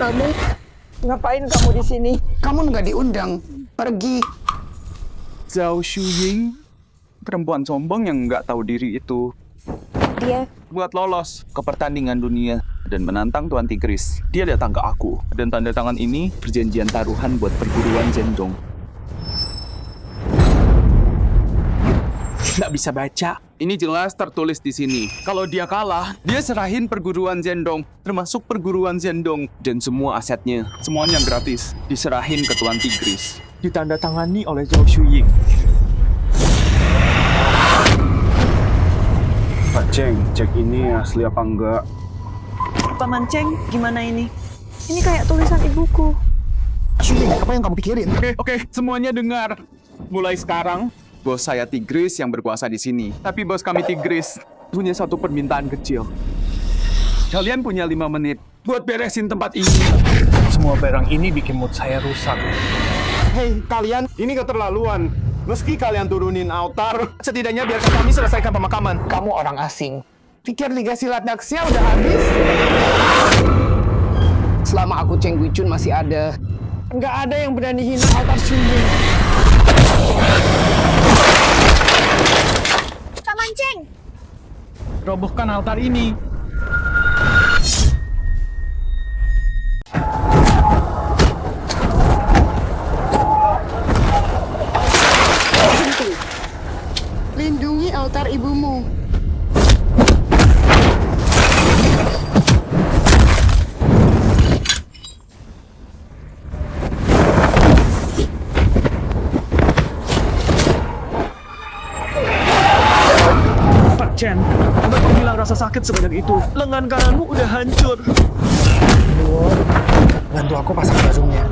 Kamu Ngapain kamu di sini? nggak diundang. Pergi. Zhao Shuying, perempuan sombong yang nggak tahu diri itu, Dia buat lolos ke pertandingan dunia dan menantang Tuan Tigris. Dia datang ke aku, dan tanda tangan ini perjanjian taruhan buat perguruan Zhendong. Nggak bisa baca. Ini jelas tertulis di sini. Kalau dia kalah, dia serahin perguruan Zhendong, termasuk perguruan Zhendong dan semua asetnya. Semuanya gratis. Diserahin ke Tuan Tigris. Ditandatangani oleh Zhao Shuying. Pak Cheng, cek ini asli apa enggak? Paman Cheng, gimana ini? Ini kayak tulisan ibuku. Shuying, apa yang kamu pikirin? Oke, semuanya dengar. Mulai sekarang, bos saya Tigris yang berkuasa di sini. Tapi bos kami Tigris punya satu permintaan kecil. Kalian punya 5 menit buat beresin tempat ini. Semua barang ini bikin mood saya rusak. Hei, kalian, ini keterlaluan. Meski kalian turunin altar, setidaknya biarkan kami selesaikan pemakaman. Kamu orang asing. Pikir Liga Silat Daxia udah habis? Selama aku Cheng Guichun masih ada, nggak ada yang berani hina altar Shuying. Paman Cheng. Robohkan altar ini. Lindungi altar ibumu. Pak Chen, kenapa kau bilang rasa sakit sebanyak itu? Lengan kananmu udah hancur. Bantu aku pasang jarumnya.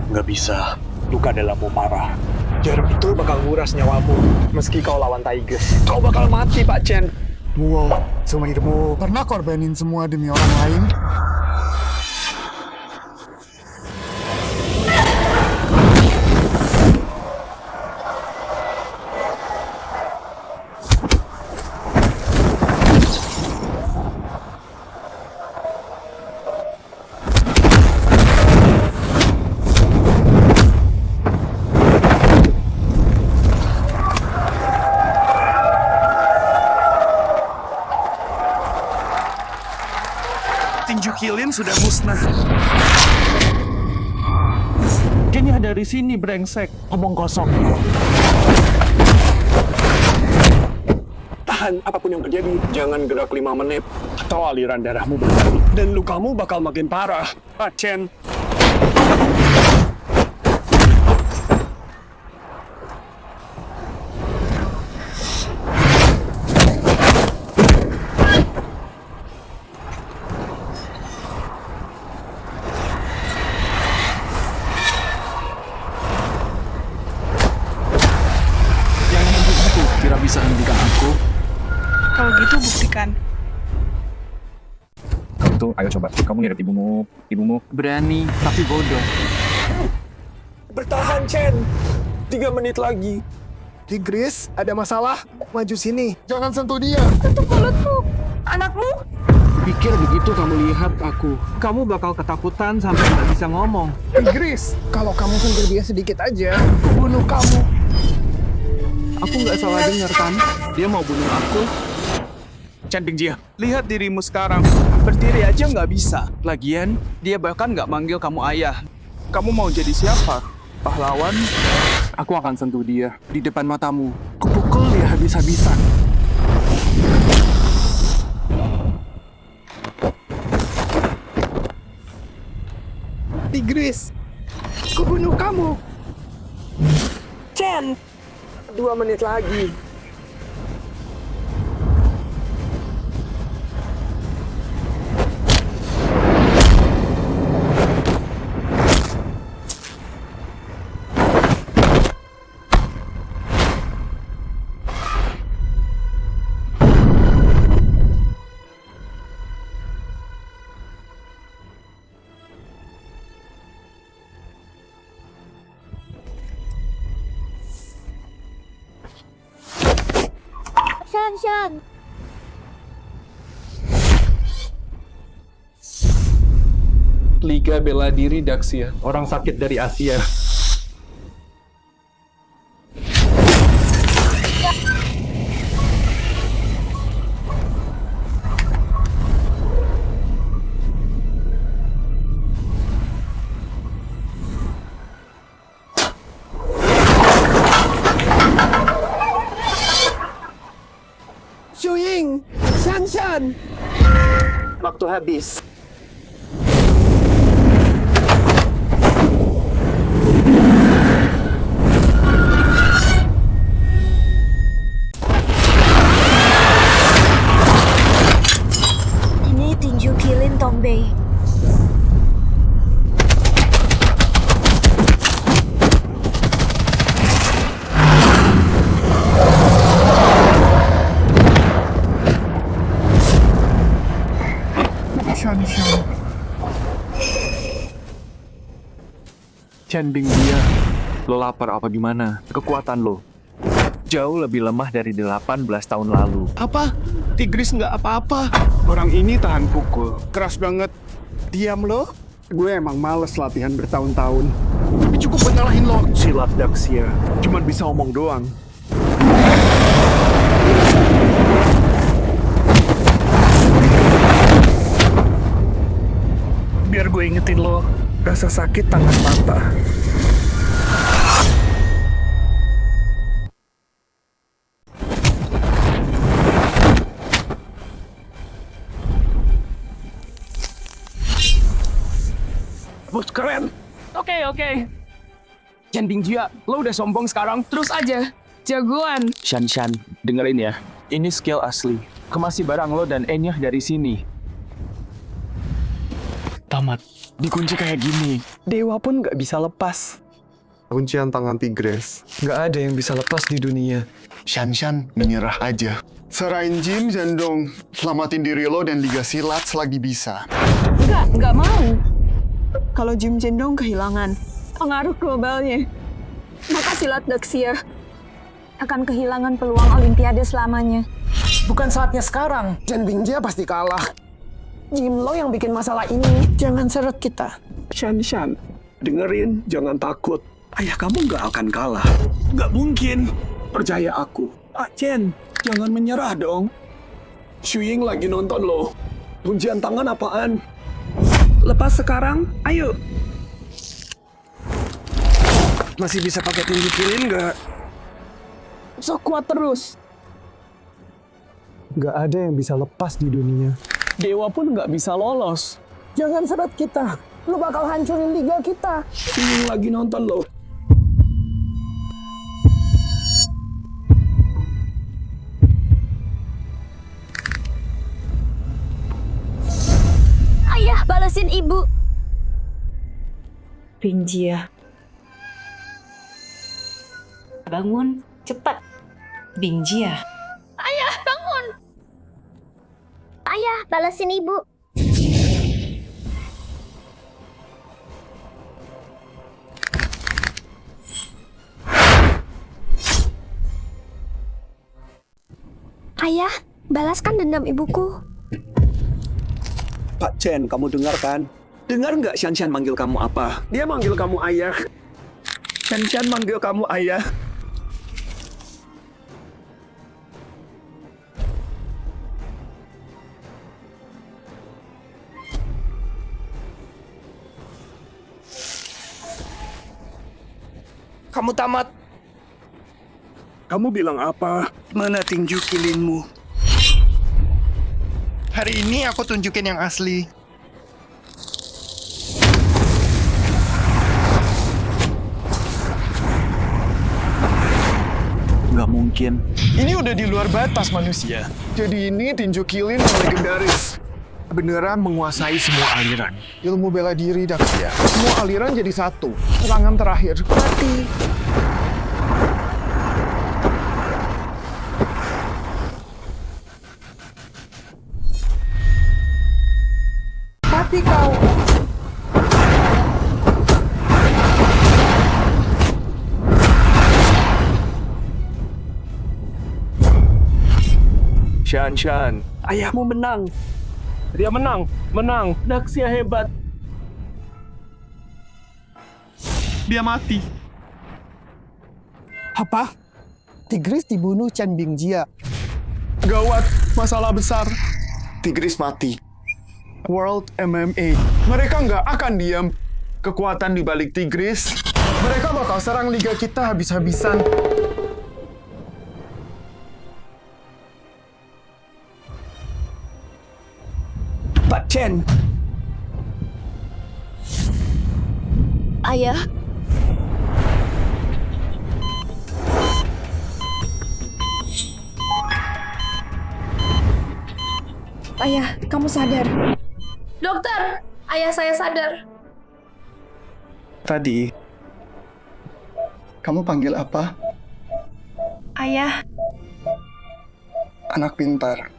Nggak bisa. Luka dalammu parah. Jarum itu bakal nguras nyawamu. Meski kau lawan Tigris, kau bakal mati, Pak Chen. Wow, seumur hidupmu pernah korbanin semua demi orang lain? Tinju kilin sudah musnah. Kayaknya dari sini, brengsek. Omong kosong. Tahan, apapun yang terjadi. Jangan gerak 5 menit. Atau aliran darahmu berbalik. Dan lukamu bakal makin parah. Pak Chen. Kira bisa hentikan aku? Kalau gitu buktikan. Kamu tuh, ayo coba. Kamu lihat ibumu. Ibumu berani, tapi bodoh. Bertahan, Chen. 3 menit lagi. Tigris, ada masalah? Maju sini. Jangan sentuh dia. Anakmu? Pikir begitu kamu lihat aku, kamu bakal ketakutan sampai nggak bisa ngomong. Tigris, kalau kamu sentuh dia sedikit aja, aku bunuh kamu. Aku nggak salah dengar kan? Dia mau bunuh aku. Chen Bingjie, lihat dirimu sekarang. Berdiri aja nggak bisa. Lagian, dia bahkan nggak manggil kamu ayah. Kamu mau jadi siapa? Pahlawan? Aku akan sentuh dia di depan matamu. Kupukul dia habis-habisan. Tigris, aku bunuh kamu. Chen. 2 menit lagi. Shan. Liga Bela Diri Daxia. Orang sakit dari Asia. Shuying, Shanshan. Waktu habis. Ini tinju kilin Tombay. Chen Bingjia, lo lapar apa gimana? Kekuatan lo jauh lebih lemah dari 18 tahun lalu. Apa? Tigris nggak apa-apa. Orang ini tahan pukul. Keras banget. Diam lo. Gue emang males latihan bertahun-tahun. Tapi cukup buat ngalahin lo. Silat Daxia. Cuman bisa omong doang. Biar gue ingetin lo, rasa sakit tangan patah. Bos keren. Oke. Chen Bingjia, lo udah sombong sekarang. Terus aja. Jagoan. Shan, dengerin ya. Ini skill asli. Kemasi barang lo dan Enyah dari sini. Tamat. Dikunci kayak gini. Dewa pun nggak bisa lepas. Kuncian tangan Tigris. Nggak ada yang bisa lepas di dunia. Shanshan menyerah aja. Serahin Jim Zhendong. Selamatin diri lo dan Liga Silat selagi bisa. Nggak mau. Kalau Jim Zhendong kehilangan pengaruh globalnya, Maka silat Daxia akan kehilangan peluang Olimpiade selamanya. Bukan saatnya sekarang. Chen Bingjia pasti kalah. Jim lo yang bikin masalah ini. Jangan seret kita. Shanshan, dengerin, jangan takut. Ayah kamu nggak akan kalah. Nggak mungkin. Percaya aku. Chen, jangan menyerah dong. Shuying lagi nonton lo. Kuncian tangan apaan? Lepas sekarang, ayo. Masih bisa pakai tinju kilin nggak? So kuat terus. Nggak ada yang bisa lepas di dunia. Dewa pun nggak bisa lolos. Jangan seret kita. Lo bakal hancurin liga kita. Shuying lagi nonton lo. Ayah, balesin ibu. Bingjia. Bangun, cepat. Bingjia. Ayah, bangun. Ayah, balesin ibu. Ayah, balaskan dendam ibuku. Pak Chen, kamu dengar kan? Dengar nggak Shanshan manggil kamu apa? Dia manggil kamu ayah. Shanshan manggil kamu ayah. Kamu tamat. Kamu bilang apa? Mana tinju kilinmu? Hari ini aku tunjukin yang asli. Nggak mungkin. Ini udah di luar batas manusia. Jadi ini tinju kilin yang legendaris. Beneran menguasai semua aliran. Ilmu bela diri Daxia. Semua aliran jadi satu. Serangan terakhir. Mati. Mati kau. Shanshan. Ayahmu menang. Dia menang. Daxia hebat. dia mati. Apa? Tigris dibunuh Chen Bingjia. Gawat, masalah besar. Tigris mati. World MMA. Mereka nggak akan diam. Kekuatan di balik Tigris. Mereka bakal serang liga kita habis-habisan. Pak Chen, Ayah, Ayah, kamu sadar. Dokter, ayah saya sadar. Tadi, kamu panggil apa? Ayah, Anak pintar.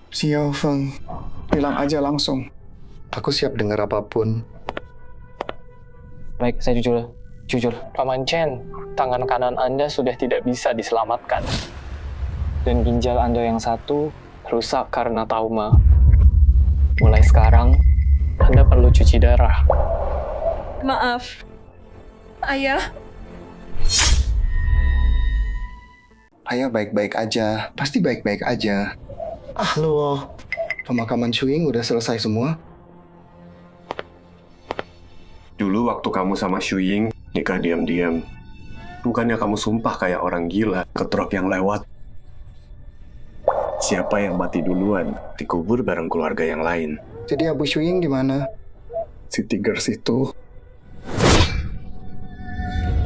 Xiao Feng, bilang aja langsung. Aku siap dengar apapun. Baik, saya jujur. Paman Chen, tangan kanan Anda sudah tidak bisa diselamatkan. Dan ginjal Anda yang satu rusak karena trauma. Mulai sekarang, Anda perlu cuci darah. maaf. Ayah, Ayah baik-baik aja. Pasti baik-baik aja. Ah, lu. Pemakaman Shuing udah selesai semua? Dulu waktu kamu sama Shuying nikah diam-diam. Bukannya kamu sumpah kayak orang gila ke truk yang lewat. Siapa yang mati duluan dikubur bareng keluarga yang lain. Jadi Abu Shuing di mana? Si Tigers itu.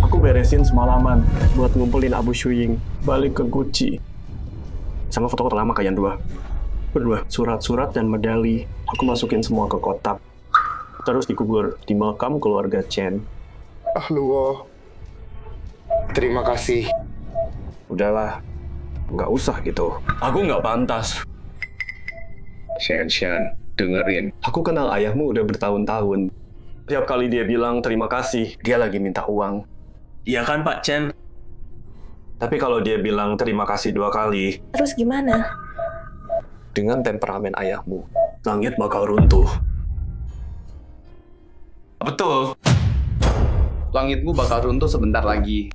Aku beresin semalaman buat ngumpulin Abu Shuying balik ke Gucci. Sama foto-foto lama kalian berdua, surat-surat dan medali. Aku masukin semua ke kotak. Terus dikubur di makam keluarga Chen. Ah, lu. Terima kasih. Udahlah, nggak usah gitu. Aku nggak pantas. Shen, dengerin. Aku kenal ayahmu udah bertahun-tahun. Tiap kali dia bilang terima kasih, dia lagi minta uang. Iya kan Pak Chen? Tapi kalau dia bilang terima kasih 2 kali, terus gimana? dengan temperamen ayahmu, langit bakal runtuh. Betul. Langitmu bakal runtuh sebentar lagi.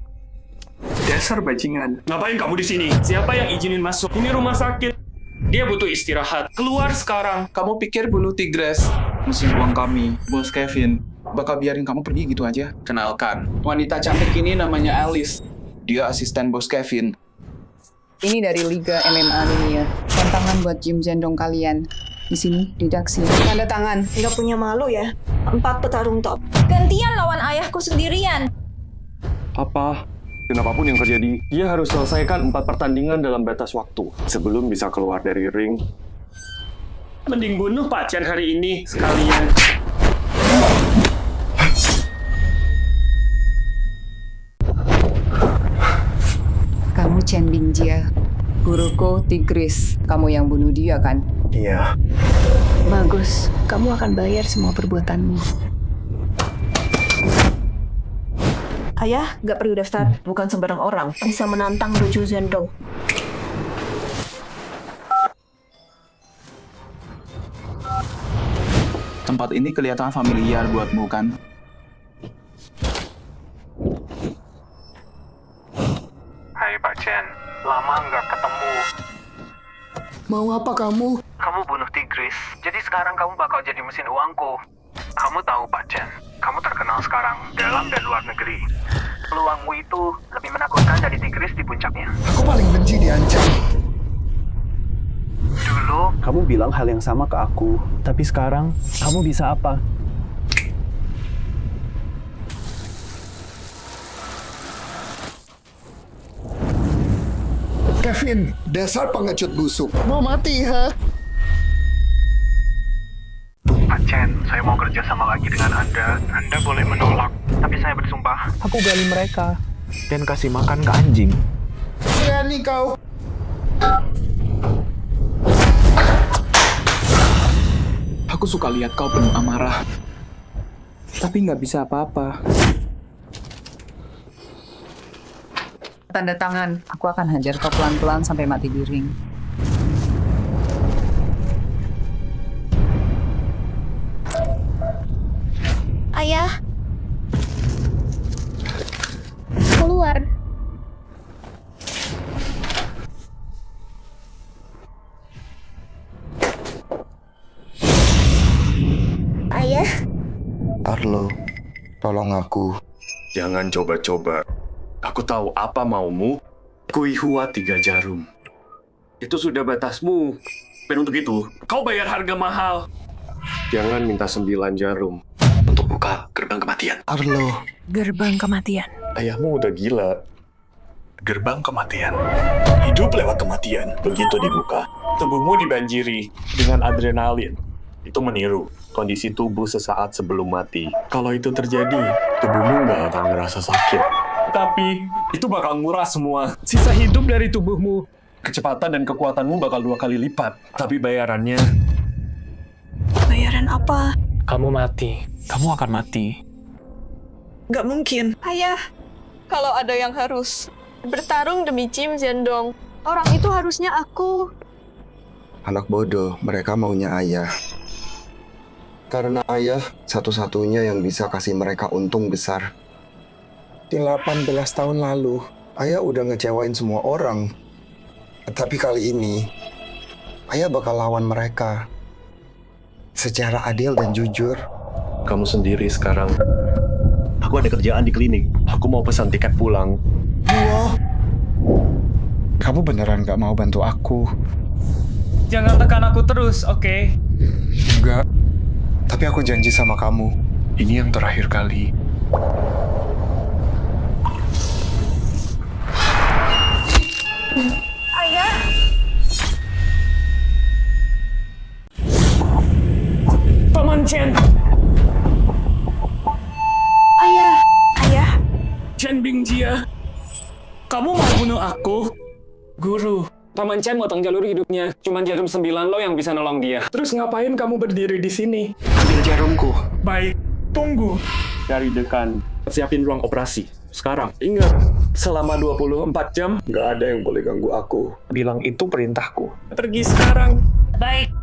Dasar bajingan. Ngapain kamu di sini? Siapa yang izinin masuk? Ini rumah sakit. Dia butuh istirahat. Keluar sekarang. Kamu pikir bunuh Tigres, mesin uang kami, Bos Kevin, bakal biarin kamu pergi gitu aja? Kenalkan, wanita cantik ini namanya Alice. Dia asisten Bos Kevin. Ini dari Liga MMA Dunia. Tantangan buat Jim Zhendong kalian. Di sini, redaksi. Tanda tangan. Nggak punya malu ya? 4 petarung top. Gantian lawan ayahku sendirian. Apa? Dan apapun yang terjadi, dia harus selesaikan 4 pertandingan dalam batas waktu sebelum bisa keluar dari ring. Mending bunuh Pak Chen hari ini sekalian. Kamu Chen Bingjia. Guruku Tigris. Kamu yang bunuh dia kan? Iya. Bagus, kamu akan bayar semua perbuatanmu. Ayah, nggak perlu daftar. Bukan sembarang orang. Bisa menantang Dojo Zhendong. Tempat ini kelihatan familiar buatmu kan? Hai Pak Chen, lama nggak ketemu. mau apa kamu? Kamu bunuh Tigris, jadi sekarang kamu bakal jadi mesin uangku. Kamu tahu Pak Chen, kamu terkenal sekarang dalam dan luar negeri. Peluangmu itu lebih menakutkan dari Tigris di puncaknya. Aku paling benci diancam. Dulu, Kamu bilang hal yang sama ke aku. Tapi sekarang, kamu bisa apa? Kevin, dasar pengecut busuk. Mau mati, ha? Pak Chen, saya mau kerja sama lagi dengan Anda. Anda boleh menolak, tapi saya bersumpah. Aku gali mereka dan kasih makan ke anjing. Berani kau. Aku suka lihat kau penuh amarah. Tapi nggak bisa apa-apa. Tanda tangan. Aku akan hajar kau pelan-pelan sampai mati di ring. Ayah. Keluar. Ayah. Arlo, tolong aku. Jangan coba-coba. Aku tahu apa maumu. Kuihua 3 jarum. Itu sudah batasmu. Dan untuk itu, kau bayar harga mahal. Jangan minta 9 jarum untuk buka gerbang kematian. Arlo. Gerbang kematian. Ayahmu udah gila. Gerbang kematian. Hidup lewat kematian. Begitu dibuka, tubuhmu dibanjiri dengan adrenalin. Itu meniru kondisi tubuh sesaat sebelum mati. Kalau itu terjadi, tubuhmu nggak akan ngerasa sakit. Tapi, itu bakal nguras semua. Sisa hidup dari tubuhmu. Kecepatan dan kekuatanmu bakal 2 kali lipat. Tapi bayarannya... Bayaran apa? Kamu mati. Kamu akan mati. Nggak mungkin. Ayah, kalau ada yang harus bertarung demi Jim Zhendong, orang itu harusnya aku. Anak bodoh, mereka maunya ayah. Karena ayah satu-satunya yang bisa kasih mereka untung besar. 18 tahun lalu, ayah udah ngecewain semua orang. Tapi kali ini, ayah bakal lawan mereka. Secara adil dan jujur. Kamu sendiri sekarang. Aku ada kerjaan di klinik. Aku mau pesan tiket pulang. Wow. Kamu beneran gak mau bantu aku? Jangan tekan aku terus, oke? Enggak. Tapi aku janji sama kamu. Ini yang terakhir kali. Ayah. Paman Chen! Ayah. Ayah. Chen Bingjia! Kamu mau bunuh aku? Guru, Paman Chen motong jalur hidupnya. Cuman jarum 9 lo yang bisa nolong dia. Terus ngapain kamu berdiri di sini? Ambil jarumku. Baik, tunggu. Dari dekan. Siapin ruang operasi. Sekarang. Ingat, selama 24 jam, nggak ada yang boleh ganggu aku. Bilang itu perintahku. Pergi sekarang. Baik.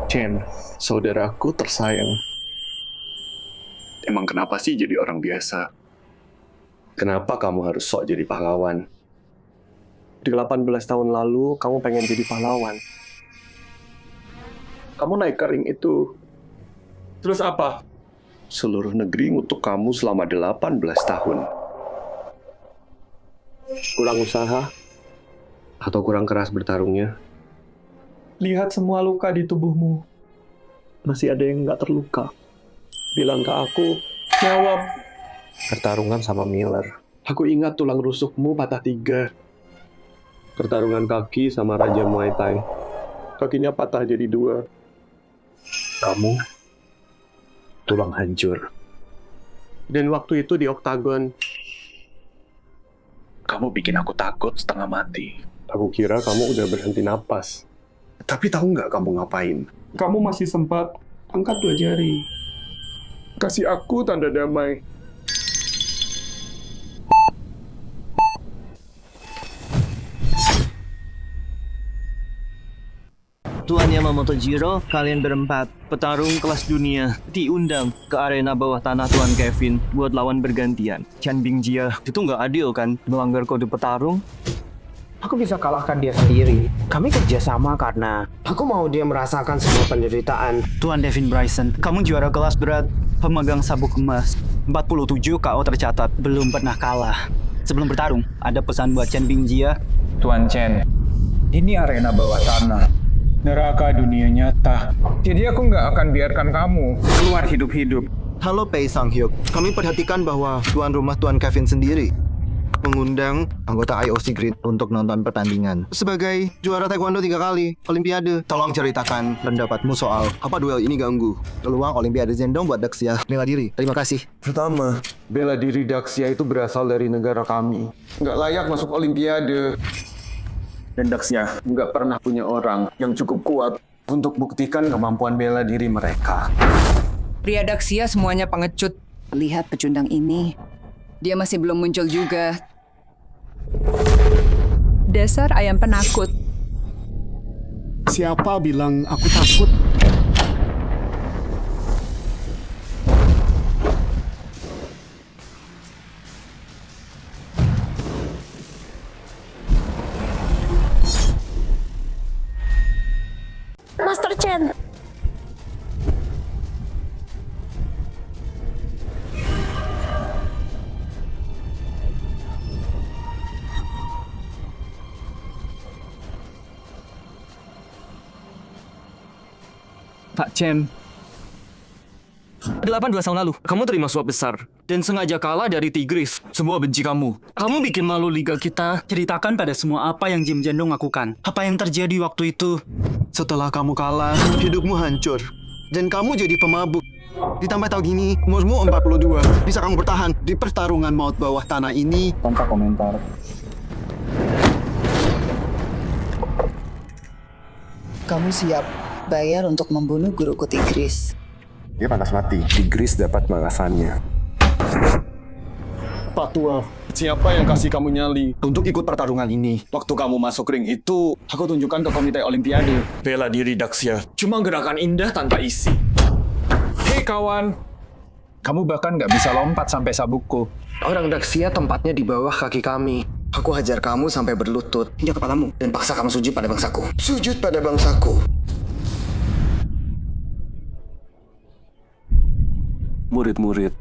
Chen, saudaraku tersayang. Emang kenapa sih jadi orang biasa? Kenapa kamu harus sok jadi pahlawan? Di 18 tahun lalu, kamu pengen jadi pahlawan. Kamu naik ke ring itu. Terus apa? Seluruh negeri ngutuk kamu selama 18 tahun. Kurang usaha? Atau kurang keras bertarungnya? Lihat semua luka di tubuhmu. Masih ada yang nggak terluka. Bilang ke aku, jawab. Pertarungan sama Miller. Aku ingat tulang rusukmu patah 3. Pertarungan kaki sama Raja Muay Thai. Kakinya patah jadi 2. Kamu tulang hancur. Dan waktu itu di oktagon, kamu bikin aku takut setengah mati. Aku kira kamu udah berhenti napas. Tapi tahu nggak kamu ngapain? Kamu masih sempat angkat 2 jari. Kasih aku tanda damai. Tuan Yamamoto Jiro, kalian berempat, petarung kelas dunia, diundang ke arena bawah tanah Tuan Kevin buat lawan bergantian. Chen Bingjia, itu nggak adil kan? Melanggar kode petarung? Aku bisa kalahkan dia sendiri. Kami kerjasama karena aku mau dia merasakan semua penderitaan. Tuan Devin Bryson, kamu juara kelas berat, pemegang sabuk emas. 47 KO tercatat, belum pernah kalah. Sebelum bertarung, ada pesan buat Chen Bingjia? Tuan Chen, ini arena bawah tanah. Neraka dunia nyata. Jadi aku nggak akan biarkan kamu keluar hidup-hidup. Halo Pei Sang-hyuk, kami perhatikan bahwa tuan rumah Tuan Kevin sendiri. mengundang anggota IOC Green untuk nonton pertandingan. Sebagai juara taekwondo 3 kali Olimpiade, tolong ceritakan pendapatmu soal apa duel ini ganggu peluang Olimpiade Zendong buat Daxia bela diri. Terima kasih. Pertama, bela diri Daxia itu berasal dari negara kami. Nggak layak masuk Olimpiade. Dan Daxia nggak pernah punya orang yang cukup kuat untuk buktikan kemampuan bela diri mereka. Pria Daxia semuanya pengecut. Lihat pecundang ini. Dia masih belum muncul juga. Dasar ayam penakut. Siapa bilang aku takut? Master Chen. Pak Chen. 18 tahun lalu, kamu terima suap besar dan sengaja kalah dari Tigris. Semua benci kamu. Kamu bikin malu liga kita. Ceritakan pada semua apa yang Jim Zendong lakukan. Apa yang terjadi waktu itu. Setelah kamu kalah, hidupmu hancur. Dan kamu jadi pemabuk. Ditambah tahun ini, umurmu 42. Bisa kamu bertahan di pertarungan maut bawah tanah ini? Tanpa komentar. Kamu siap bayar untuk membunuh guruku Tigris. Dia pantas mati. Tigris dapat balasannya. Pak Tua, siapa yang kasih kamu nyali untuk ikut pertarungan ini? Waktu kamu masuk ring itu, aku tunjukkan ke komite Olimpiade. Bela diri Daxia, cuma gerakan indah tanpa isi. Hei kawan, kamu bahkan nggak bisa lompat sampai sabukku. Orang Daxia tempatnya di bawah kaki kami. Aku hajar kamu sampai berlutut, hingga kepalamu, dan paksa kamu sujud pada bangsaku. Sujud pada bangsaku. Murid-murid.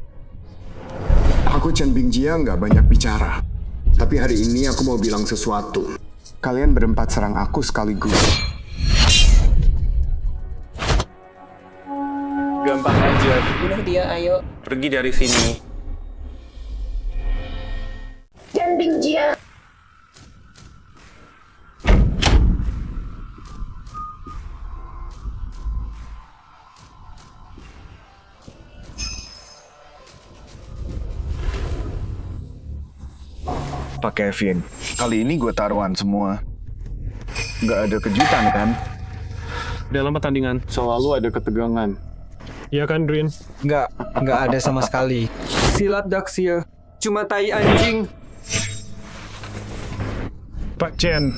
Aku Chen Bingjia nggak banyak bicara. Tapi hari ini aku mau bilang sesuatu. Kalian berempat serang aku sekaligus. Gampang aja. Bunuh dia, ayo. Pergi dari sini. Chen Bingjia. Pak Kevin, kali ini gue taruhan semua. Nggak ada kejutan kan? Dalam pertandingan selalu ada ketegangan. Iya kan, Drin? Nggak ada sama sekali. Silat Daxia, cuma tai anjing. Pak Chen.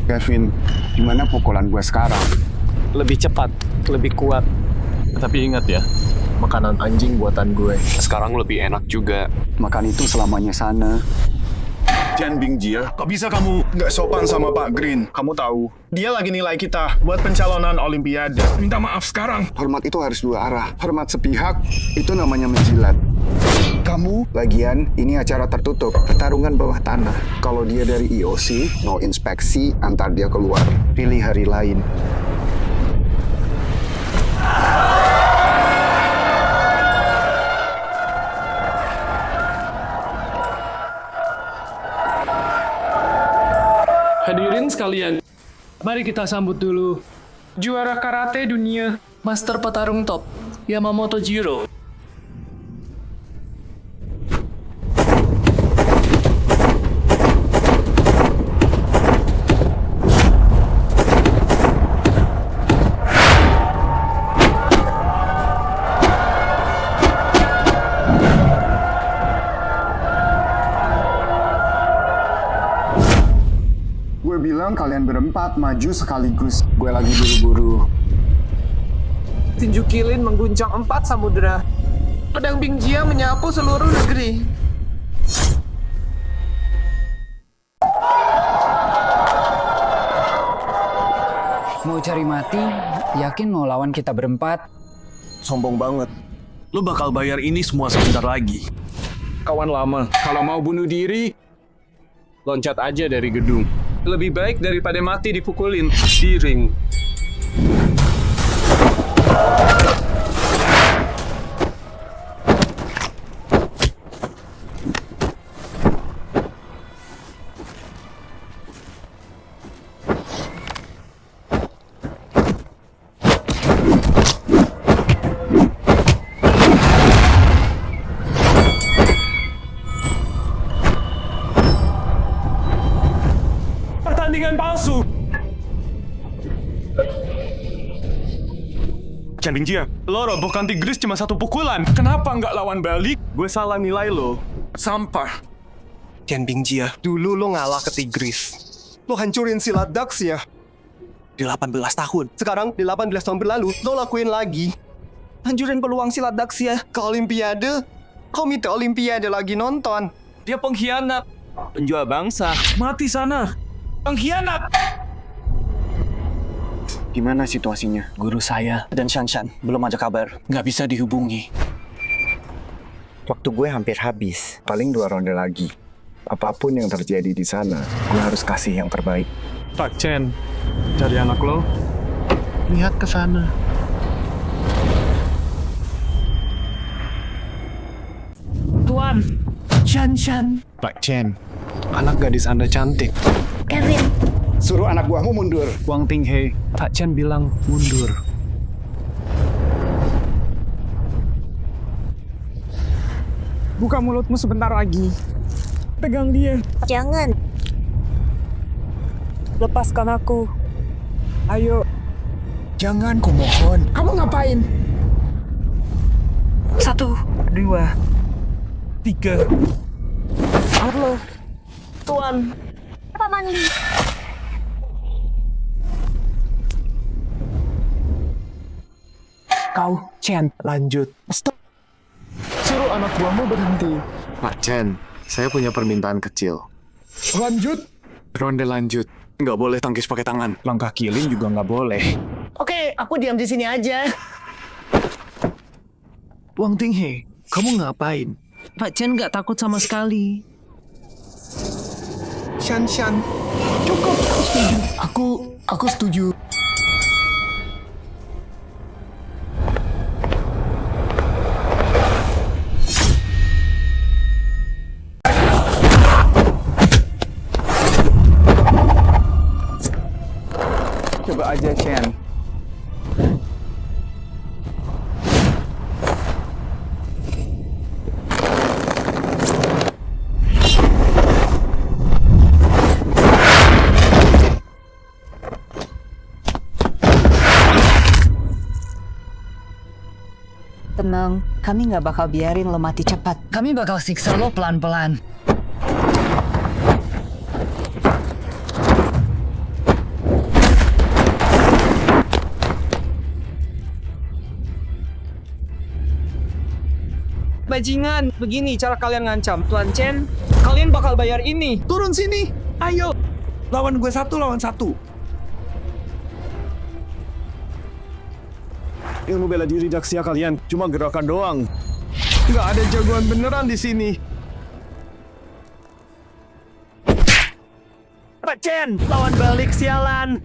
Kevin, gimana pukulan gue sekarang? Lebih cepat, lebih kuat. Tapi ingat ya, makanan anjing buatan gue. Sekarang lebih enak juga. Makan itu selamanya sana. Chen Bingjia, kok bisa kamu nggak sopan sama Pak Green? Kamu tahu, dia lagi nilai kita buat pencalonan Olimpiade. Minta maaf sekarang. Hormat itu harus dua arah. Hormat sepihak, itu namanya menjilat. Kamu, lagian, ini acara tertutup. Pertarungan bawah tanah. Kalau dia dari IOC, no inspeksi, antar dia keluar. Pilih hari lain. Hadirin sekalian, mari kita sambut dulu juara karate dunia, master petarung top, Yamamoto Jiro. Gue bilang kalian berempat maju sekaligus. Gue lagi buru-buru. Tinju kilin mengguncang 4 samudera. Pedang Bingjia menyapu seluruh negeri. Mau cari mati? Yakin mau lawan kita berempat? Sombong banget. Lo bakal bayar ini semua sebentar lagi. Kawan lama, kalau mau bunuh diri, loncat aja dari gedung. Lebih baik daripada mati dipukulin di ring. Chan Bingjia, lo robohkan Tigris cuma 1 pukulan. Kenapa nggak lawan balik? Gue salah nilai lo. Sampah. Chan Bingjia, dulu lo ngalah ke Tigris. Lo hancurin silat Daxia di 18 tahun. Sekarang di 18 tahun berlalu, lo lakuin lagi. Hancurin peluang silat Daxia ke Olimpiade. Komite Olimpiade lagi nonton. Dia pengkhianat. Penjual bangsa. Mati sana. Pengkhianat. Gimana situasinya? Guru saya dan Shanshan belum ada kabar. Nggak bisa dihubungi. Waktu gue hampir habis. Paling 2 ronde lagi. Apapun yang terjadi di sana, gue harus kasih yang terbaik. Pak Chen, cari anak lo. Lihat ke sana. Tuan, Shanshan. Pak Chen, anak gadis Anda cantik. Kevin. Suruh anak buahmu mundur. Wang Tinghe, Pak Chen bilang mundur. Buka mulutmu sebentar lagi. Pegang dia. Jangan. Lepaskan aku. Ayo. Jangan, kumohon. Kamu ngapain? 1, 2, 3. Halo. Tuan. Paman Li. Kau, Chen, lanjut. Stop. Suruh anak buahmu berhenti. Pak Chen, saya punya permintaan kecil. Lanjut. Ronde lanjut. Nggak boleh tangkis pakai tangan. Langkah killing juga nggak boleh. Oke, aku diam di sini aja. Wang Tinghe, kamu ngapain? Pak Chen nggak takut sama sekali. Shanshan. Cukup, aku setuju. Aku setuju. Coba aja, Chen. Tenang, kami nggak bakal biarin lo mati cepat. Kami bakal siksa lo pelan-pelan. Bajingan, begini cara kalian ngancam. Tuan Chen, kalian bakal bayar ini. Turun sini. Ayo. Lawan gue 1 lawan 1. Ilmu bela diri Daxia kalian cuma gerakan doang. Nggak ada jagoan beneran di sini. Pak Chen, lawan balik sialan.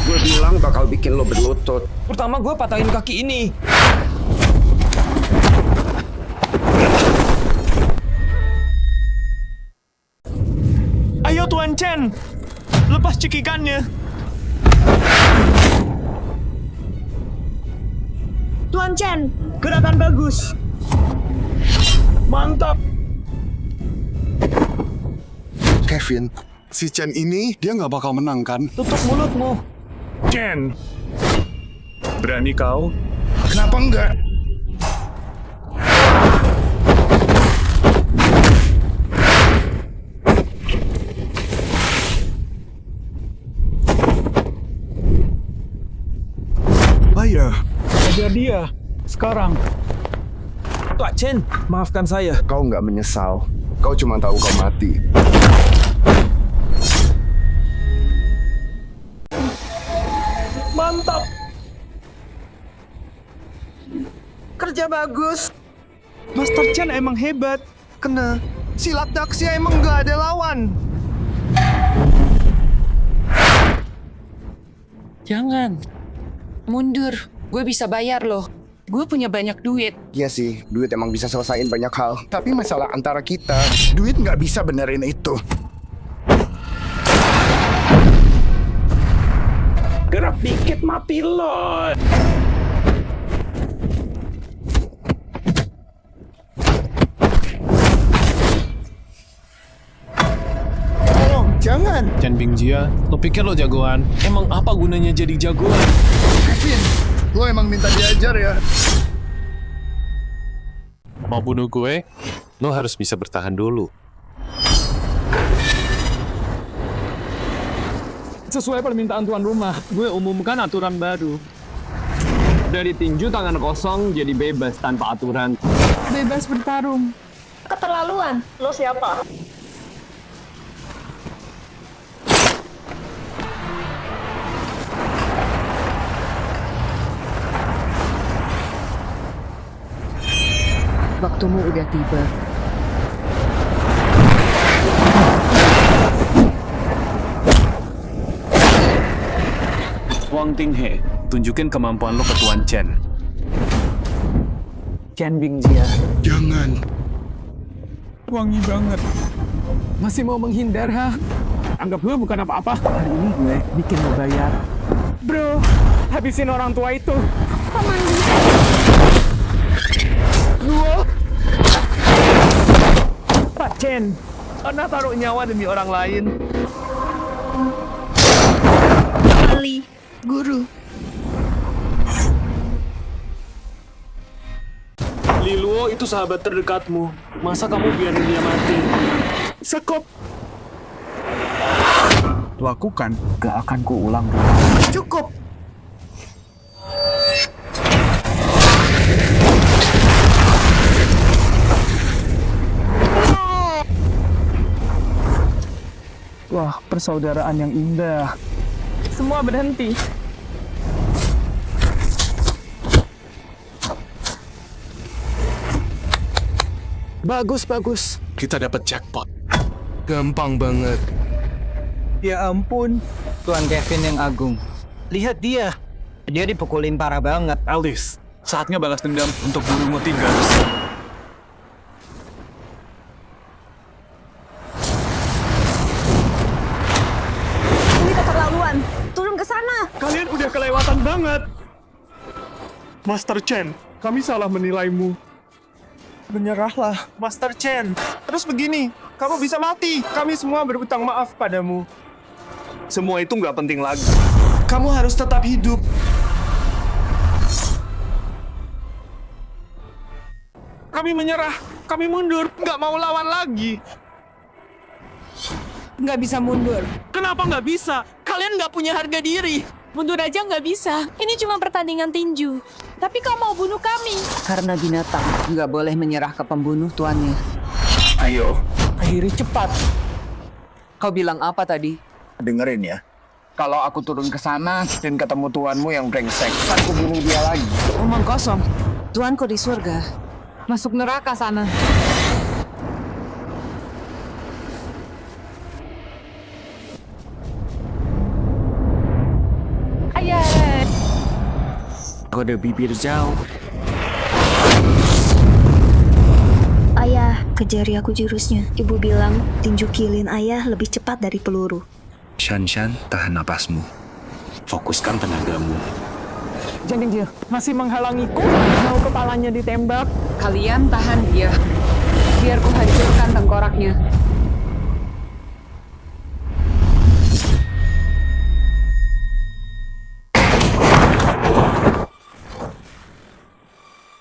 Gue bilang bakal bikin lo berlutut. Pertama gue patahin kaki ini. Ayo Tuan Chen, lepas cekikannya. Tuan Chen, gerakan bagus. Mantap. Kevin, si Chen ini dia nggak bakal menang kan? Tutup mulutmu. Chen. Berani kau? Kenapa enggak? Bayar. Ajar dia. Sekarang. Pak Chen, maafkan saya. Kau nggak menyesal. Kau cuma tahu kau mati. Mantap. kerja bagus. Master Chen emang hebat. Kena. Silat Daxia emang nggak ada lawan. Jangan. Mundur. Gue bisa bayar loh. Gue punya banyak duit. Iya sih, duit emang bisa selesain banyak hal. Tapi masalah antara kita, duit nggak bisa benerin itu. Gerak dikit mati lo. Tolong, Jangan. Chen Bingjia, lo pikir lo jagoan? Emang apa gunanya jadi jagoan? Kevin, lo emang minta diajar ya? Mau bunuh gue? Lo harus bisa bertahan dulu. Sesuai permintaan tuan rumah, gue umumkan aturan baru. Dari tinju tangan kosong jadi bebas tanpa aturan. Bebas bertarung. Keterlaluan. Lo siapa? Waktumu udah tiba. Wang Tinghe, tunjukin kemampuan lo ke Tuan Chen. Chen Bingjia. Jangan. Wangi banget. Masih mau menghindar, ha? Anggap gue bukan apa-apa. Hari ini gue bikin lo bayar. Bro, habisin orang tua itu. Paman. Duo. Pak Chen, Anda taruh nyawa demi orang lain. Ali, guru. Liluo itu sahabat terdekatmu. Masa kamu biarin dia mati? Sekop. Lakukan. Gak akan kuulang. Cukup. Wah, persaudaraan yang indah. Semua berhenti. Bagus. Kita dapat jackpot. Gampang banget. Ya ampun, Tuan Kevin yang agung. Lihat dia. Dia dipukulin parah banget. Aldis, saatnya balas dendam untuk bunuh Tigers. Ini keterlaluan. Turun ke sana. Kalian udah kelewatan banget. Master Chen, kami salah menilaimu. Menyerahlah, Master Chen. Terus begini, kamu bisa mati. Kami semua berutang maaf padamu. Semua itu nggak penting lagi. Kamu harus tetap hidup. Kami menyerah, kami mundur, nggak mau lawan lagi. Nggak bisa mundur. Kenapa nggak bisa? Kalian nggak punya harga diri. Mundur aja nggak bisa. Ini cuma pertandingan tinju. Tapi kau mau bunuh kami. Karena binatang nggak boleh menyerah ke pembunuh tuannya. Ayo, Akhiri cepat. Kau bilang apa tadi? dengerin ya. Kalau aku turun ke sana dan ketemu tuanmu yang brengsek, aku bunuh dia lagi. Omong kosong. Tuanku di surga. Masuk neraka sana. Ayah. Kode bibir jauh. Ayah, kejari aku jurusnya. Ibu bilang tinju kilin ayah lebih cepat dari peluru. Shan, tahan napasmu. Fokuskan tenagamu. Janding masih menghalangiku? Mau kepalanya ditembak? Kalian tahan dia. Biar ku hancurkan tengkoraknya.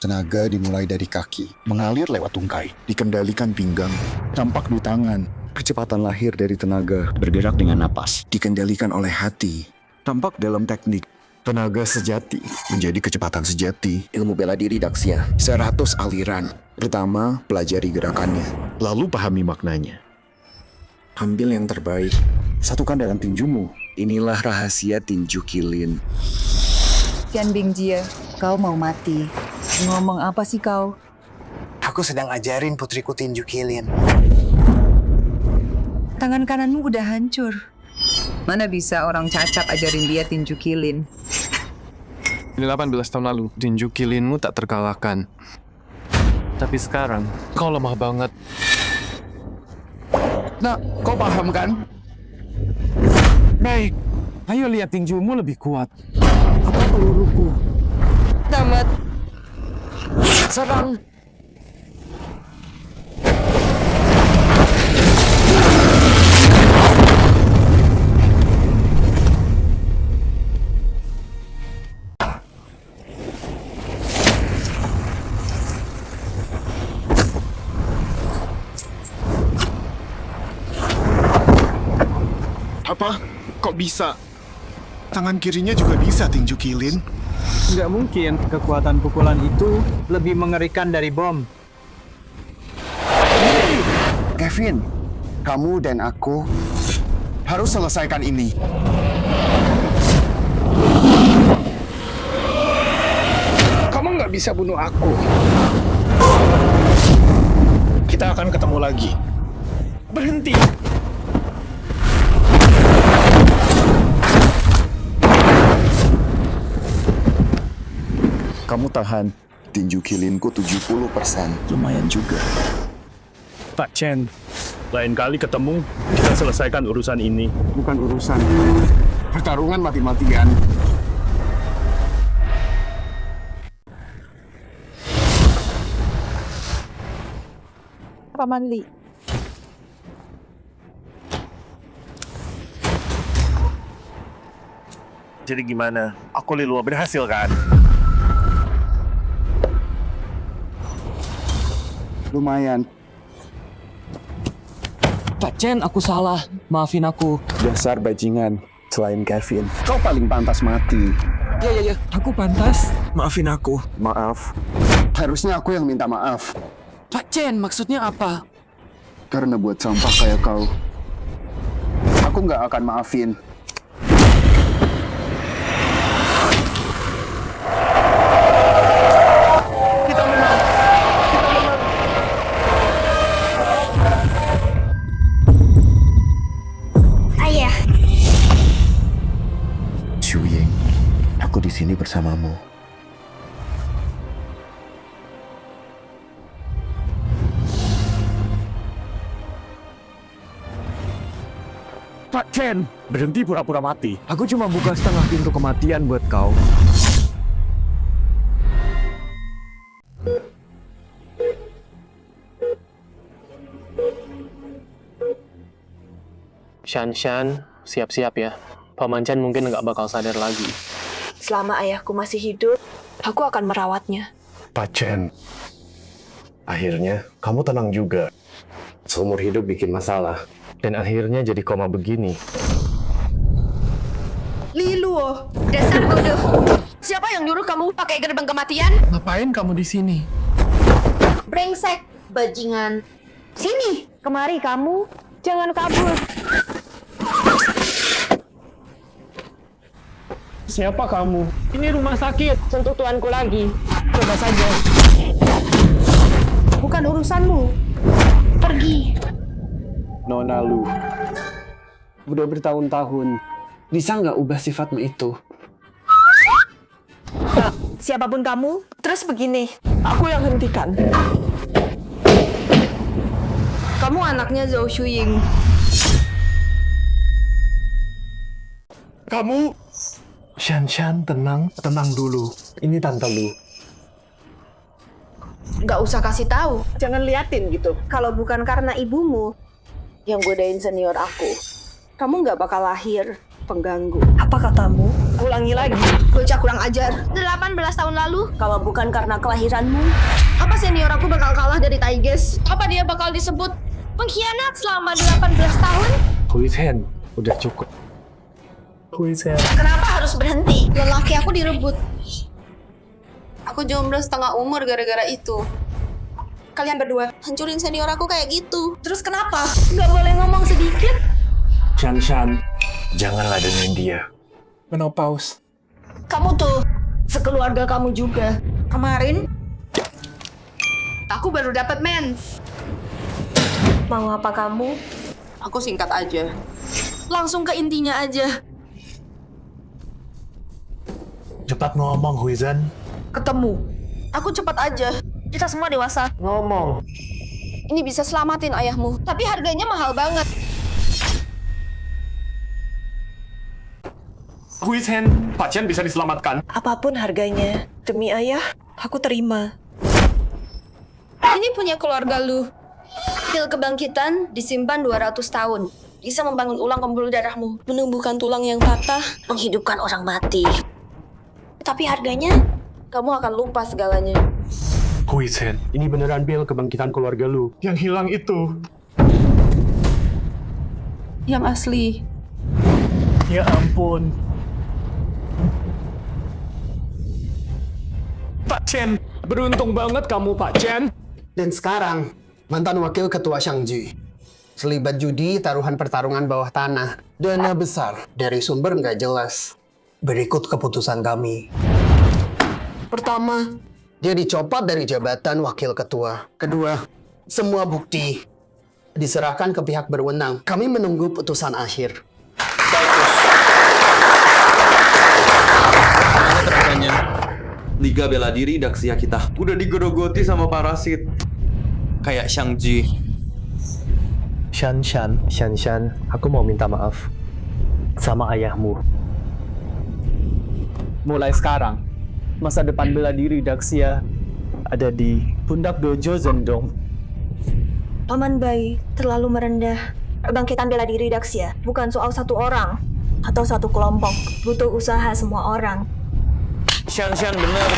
Tenaga dimulai dari kaki, mengalir lewat tungkai, dikendalikan pinggang, tampak di tangan. Kecepatan lahir dari tenaga, bergerak dengan napas, dikendalikan oleh hati. Tampak dalam teknik, tenaga sejati menjadi kecepatan sejati. Ilmu bela diri Daxia, 100 aliran. Pertama, pelajari gerakannya, lalu pahami maknanya. Ambil yang terbaik, satukan dalam tinjumu. Inilah rahasia tinju kilin. Chen Bingjia, kau mau mati. Ngomong apa sih kau? Aku sedang ajarin putriku tinju kilin. Tangan kananmu udah hancur. Mana bisa orang cacat ajarin dia tinju kilin? Ini 18 tahun lalu, tinju kilinmu tak terkalahkan. Tapi sekarang, kau lemah banget. Nah, kau paham kan? Baik, ayo lihat tinjumu lebih kuat. Apa peluruku? Tamat. Serang! Apa? Kok bisa? Tangan kirinya juga bisa tinju kilin. Nggak mungkin kekuatan pukulan itu lebih mengerikan dari bom. Kevin, kamu dan aku harus selesaikan ini. Kamu nggak bisa bunuh aku. Kita akan ketemu lagi. Berhenti. Kamu tahan. Tinju kilinku 70%. Lumayan juga. Pak Chen, lain kali ketemu, kita selesaikan urusan ini. Bukan urusan. Pertarungan mati-matian. Paman Li. Jadi gimana? Aku Lilua berhasil kan? Lumayan. Pak Chen, aku salah. Maafin aku. Dasar bajingan. Selain Kevin, kau paling pantas mati. Ya. Aku pantas. Maafin aku. Maaf. Harusnya aku yang minta maaf. Pak Chen, maksudnya apa? Karena buat sampah kayak kau, aku nggak akan maafin. Ayah. Shuying, aku di sini bersamamu. Pak Chen, berhenti pura-pura mati. Aku cuma buka setengah pintu kematian buat kau. Shan, siap-siap ya. Paman Chen mungkin nggak bakal sadar lagi. Selama ayahku masih hidup, aku akan merawatnya. Pak Chen, akhirnya kamu tenang juga. Seumur hidup bikin masalah. Dan akhirnya jadi koma begini. Liluo, dasar bodoh. Siapa yang nyuruh kamu pakai gerbang kematian? Ngapain kamu di sini? Brengsek, bajingan. Sini, kemari kamu. Jangan kabur. Siapa kamu? Ini rumah sakit. Sentuh tuanku lagi. Coba saja. Bukan urusanmu. Pergi. Nona Lu, udah bertahun-tahun, bisa nggak ubah sifatmu itu? Nah, siapapun kamu, terus begini. Aku yang hentikan. Kamu anaknya Zhou Shuying. Kamu... Shan, tenang dulu. Ini Tante Lu. Nggak usah kasih tahu. Jangan liatin gitu. Kalau bukan karena ibumu yang godain senior aku, kamu nggak bakal lahir pengganggu. Apa katamu? Ulangi lagi. Bocah kurang ajar. 18 tahun lalu, Kalau bukan karena kelahiranmu, apa senior aku bakal kalah dari Taiges? apa dia bakal disebut pengkhianat selama 18 tahun? Hui Chen, udah cukup. Hui Chen. Kenapa harus berhenti? Lelaki aku direbut. Aku jomblo setengah umur gara-gara itu. Kalian berdua hancurin senior aku kayak gitu. Terus kenapa? Nggak boleh ngomong sedikit? Shan, jangan ladenin dia. Menopause. Kamu tuh, sekeluarga kamu juga. Kemarin, aku baru dapat mens. Mau apa kamu? Aku singkat aja. Langsung ke intinya aja. Cepat ngomong, Hui Zhen. Ketemu. Aku cepat aja. Kita semua dewasa. Ngomong. Ini bisa selamatin ayahmu. Tapi harganya mahal banget. Hui Chen, Pak Chen bisa diselamatkan. Apapun harganya, demi ayah, aku terima. Ini punya keluarga lu. Pil kebangkitan disimpan 200 tahun. Bisa membangun ulang pembuluh darahmu, menumbuhkan tulang yang patah, menghidupkan orang mati. Tapi harganya, kamu akan lupa segalanya. Hui Chen, ini beneran pil kebangkitan keluarga lu. Yang hilang itu. Yang asli. Ya ampun. Pak Chen, beruntung banget kamu Pak Chen. Dan sekarang, mantan wakil ketua Shangji. Selibat judi, taruhan pertarungan bawah tanah. Dana besar dari sumber nggak jelas. Berikut keputusan kami. Pertama, dia dicopot dari jabatan wakil ketua. Kedua, semua bukti diserahkan ke pihak berwenang. Kami menunggu putusan akhir. Terakanya Liga Bela Diri Daxia kita udah digerogoti sama parasit. Kayak Shangji. Shanshan, aku mau minta maaf sama ayahmu. Mulai sekarang, masa depan bela diri Daxia ada di pundak Dojo Zendong. Paman Bai terlalu merendah. Kebangkitan bela diri Daxia bukan soal satu orang atau satu kelompok. Butuh usaha semua orang. Shanshan bener.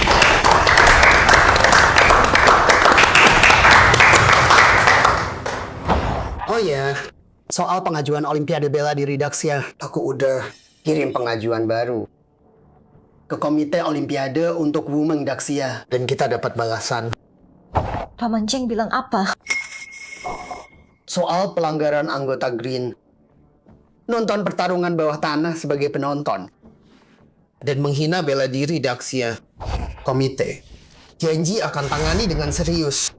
Oh ya, soal pengajuan Olimpiade Bela Diri Daxia, aku udah kirim pengajuan baru ke Komite Olimpiade untuk Women Daxia dan kita dapat balasan. Paman Cheng bilang apa? Soal pelanggaran anggota Green nonton pertarungan bawah tanah sebagai penonton dan menghina bela diri Daxia. Komite janji akan tangani dengan serius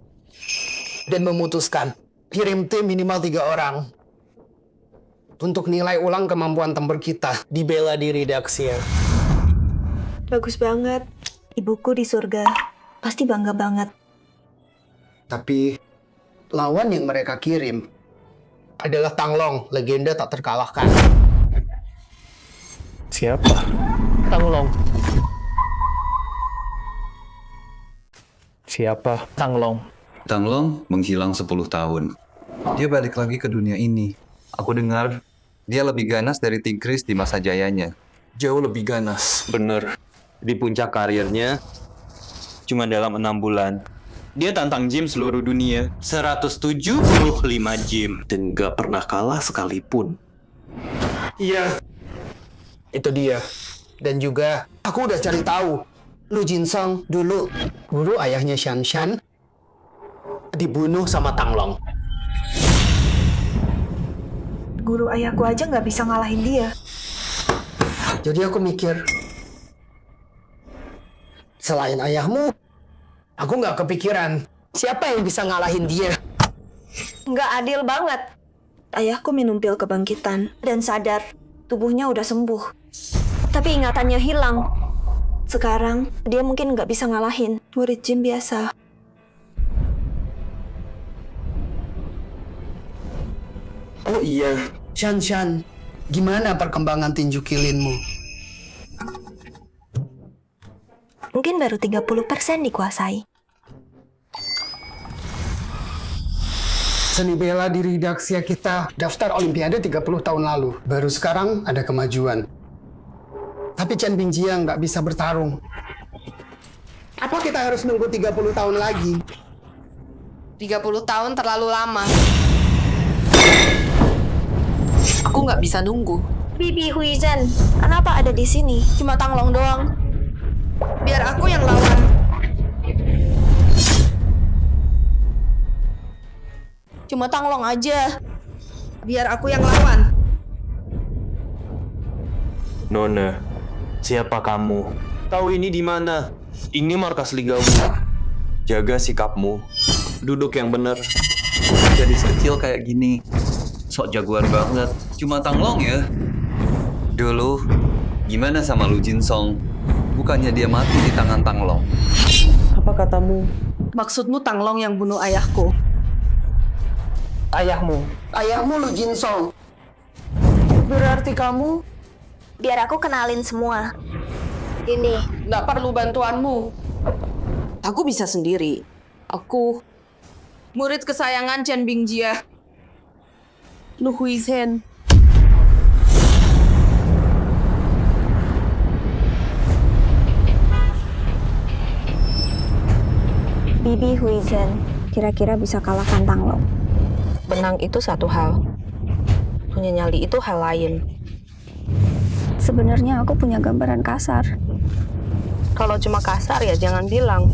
dan memutuskan kirim tim minimal 3 orang untuk nilai ulang kemampuan tempur kita di bela diri Daxia. Bagus banget. Ibuku di surga pasti bangga banget. Tapi lawan yang mereka kirim adalah Tanglong, legenda tak terkalahkan. Siapa? Tanglong. Siapa Tanglong? Tanglong menghilang 10 tahun. Dia balik lagi ke dunia ini. Aku dengar dia lebih ganas dari Tigris di masa jayanya. Jauh lebih ganas. Bener. Di puncak karirnya, cuma dalam 6 bulan, dia tantang gym seluruh dunia. 175 gym. Dan gak pernah kalah sekalipun. Iya, itu dia. Dan juga, aku udah cari tahu. Lu Jinsong dulu, guru ayahnya Shanshan, dibunuh sama Tanglong. Guru ayahku aja nggak bisa ngalahin dia. Jadi aku mikir, selain ayahmu, aku nggak kepikiran siapa yang bisa ngalahin dia. Nggak adil banget. Ayahku minum pil kebangkitan dan sadar tubuhnya udah sembuh. Tapi ingatannya hilang. Sekarang dia mungkin nggak bisa ngalahin murid gym biasa. Oh iya, Shanshan, gimana perkembangan tinju kilinmu? Mungkin baru 30% dikuasai. Seni bela diri Daxia kita daftar Olimpiade 30 tahun lalu. Baru sekarang ada kemajuan. Tapi Chen Bingjia nggak bisa bertarung. Apa kita harus nunggu 30 tahun lagi? 30 tahun terlalu lama. Aku nggak bisa nunggu. Bibi Huizhen, kenapa ada di sini? Cuma Tanglong doang. Biar aku yang lawan. Cuma Tanglong aja. Biar aku yang lawan. Nona, siapa kamu? Tahu ini di mana? Ini markas ligamu. Jaga sikapmu. Duduk yang benar. Gadis kecil kayak gini. Sok jagoan banget. Cuma Tanglong ya. Dulu, gimana sama Lu Jinsong? Bukannya dia mati di tangan Tanglong. Apa katamu? Maksudmu Tanglong yang bunuh ayahku? Ayahmu Lu Jinsong. Berarti kamu? Biar aku kenalin semua. Ini. Nggak perlu bantuanmu. Aku bisa sendiri. Aku murid kesayangan Chen Bingjia. Lu Huizhen. Bibi Huizhen kira-kira bisa kalahkan Tanglong. Benang itu satu hal. Punya nyali itu hal lain. Sebenarnya aku punya gambaran kasar. Kalau cuma kasar ya jangan bilang.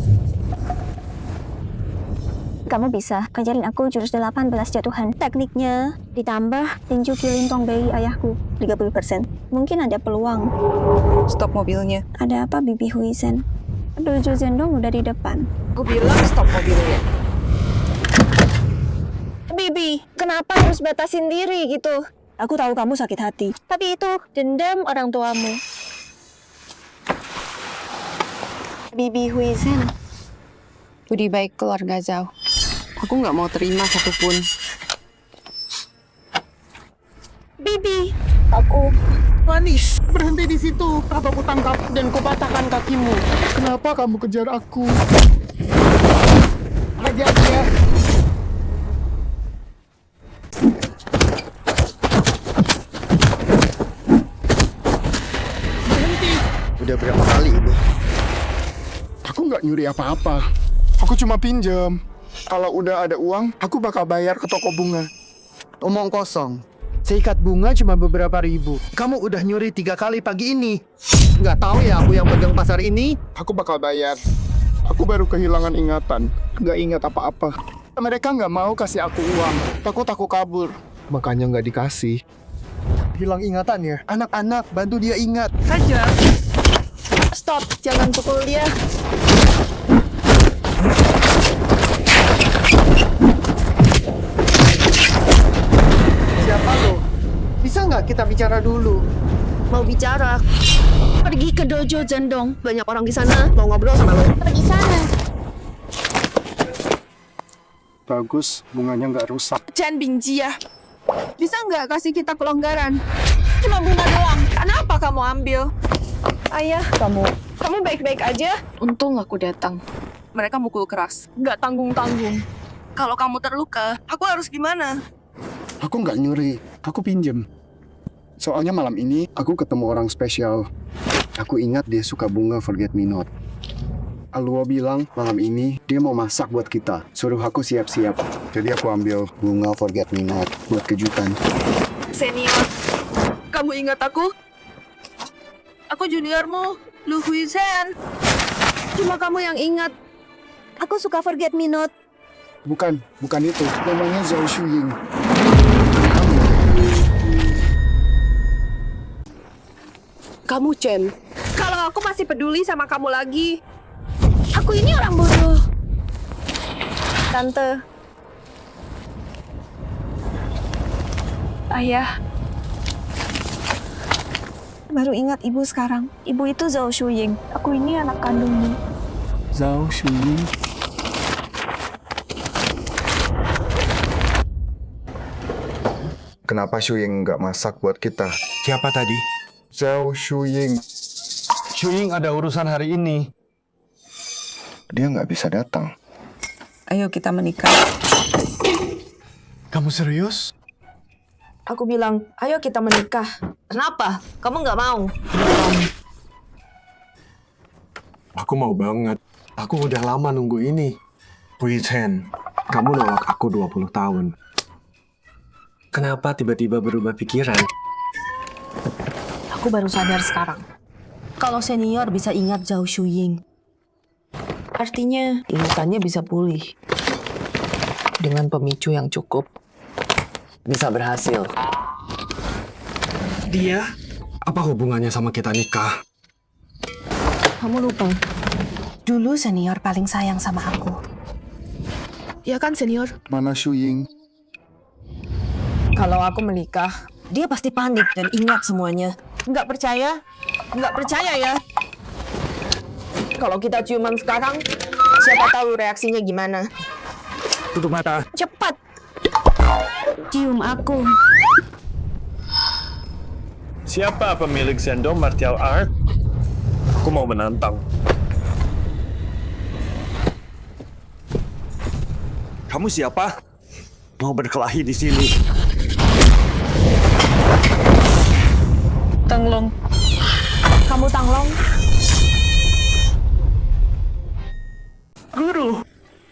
Kamu bisa ngajarin aku jurus 18 jatuhan. Tekniknya ditambah tinju kilintong bayi ayahku 30%. Mungkin ada peluang. Stop mobilnya. Ada apa, Bibi Huizen? Dojo Zendong udah di depan. Aku bilang stop mobilnya. Bibi, kenapa harus batasin diri gitu? Aku tahu kamu sakit hati. Tapi itu dendam orang tuamu. Bibi Huizen. Budi baik keluarga Zhao. Aku nggak mau terima satupun. Bibi, aku Manis, berhenti di situ atau ku tangkap dan ku patahkan kakimu. Kenapa kamu kejar aku? Hajar dia. Berhenti. Udah berapa kali ini? Aku nggak nyuri apa-apa. Aku cuma pinjam. Kalau udah ada uang, aku bakal bayar ke toko bunga. Omong kosong. Seikat bunga cuma beberapa ribu. Kamu udah nyuri 3 kali pagi ini. Nggak tahu ya aku yang pegang pasar ini? Aku bakal bayar. Aku baru kehilangan ingatan. Nggak ingat apa-apa. Mereka nggak mau kasih aku uang. Takut aku kabur. Makanya nggak dikasih. Hilang ingatannya. Anak-anak, bantu dia ingat. Hajar. Stop, jangan pukul dia. Siapa lo? Bisa nggak kita bicara dulu? Mau bicara? Pergi ke dojo Zendong. Banyak orang di sana mau ngobrol sama lo. Pergi sana. Bagus, bunganya nggak rusak. Chen Bingjia, bisa nggak kasih kita kelonggaran? Cuma bunga doang. Kenapa kamu ambil? Ayah, kamu baik-baik aja? Untung aku datang. Mereka mukul keras, nggak tanggung-tanggung. Kalau kamu terluka, aku harus gimana? Aku nggak nyuri, aku pinjem. Soalnya malam ini aku ketemu orang spesial. Aku ingat dia suka bunga forget me not. Aluo bilang malam ini dia mau masak buat kita. Suruh aku siap-siap. Jadi aku ambil bunga forget me not buat kejutan. Senior, kamu ingat aku? Aku juniormu, Lu Huizen. Cuma kamu yang ingat. Aku suka forget me not. Bukan itu. Namanya Zhao Shuying. Kamu Chen. Kalau aku masih peduli sama kamu lagi. Aku ini orang bodoh. Tante. Ayah. Baru ingat ibu sekarang. Ibu itu Zhao Shuying. Aku ini anak kandungmu. Zhao Shuying. Kenapa Shuying nggak masak buat kita? Siapa tadi? Zhao Shuying. Shuying ada urusan hari ini. Dia nggak bisa datang. Ayo kita menikah. Kamu serius? Aku bilang, ayo kita menikah. Kenapa? Kamu nggak mau? Aku mau banget. Aku udah lama nunggu ini. Huizen, kamu nolak aku 20 tahun. Kenapa tiba-tiba berubah pikiran? Aku baru sadar sekarang. Kalau senior bisa ingat Zhao Shuying, artinya ingatannya bisa pulih. Dengan pemicu yang cukup, bisa berhasil. Dia? Apa hubungannya sama kita nikah? Kamu lupa, dulu senior paling sayang sama aku. Ya kan senior? Mana Shuying? Kalau aku menikah, dia pasti panik dan ingat semuanya. Nggak percaya? Nggak percaya ya? Kalau kita ciuman sekarang, siapa tahu reaksinya gimana? Tutup mata. Cepat! Cium aku. Siapa pemilik Zendong Martial Art? Aku mau menantang. Kamu siapa? Mau berkelahi di sini? Tanglong. Kamu Tanglong?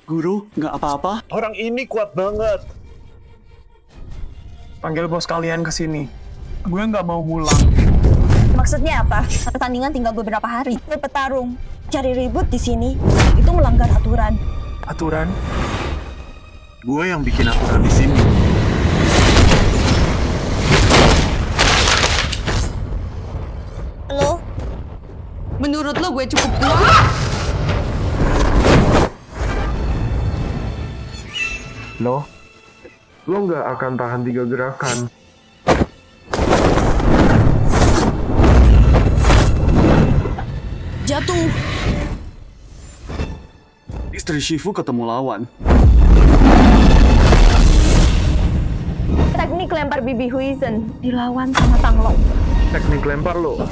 Guru, nggak apa-apa? Orang ini kuat banget. Panggil bos kalian ke sini. Gue nggak mau pulang. Maksudnya apa? Pertandingan tinggal beberapa hari. Berpetarung, cari ribut di sini, itu melanggar aturan. Aturan? Gue yang bikin aturan di sini. Lo? Menurut lo gue cukup kuat? Lo nggak akan tahan 3 gerakan. Jatuh. Istri Shifu ketemu lawan. Teknik lempar Bibi Huizen dilawan sama Tanglong. Teknik lempar lo.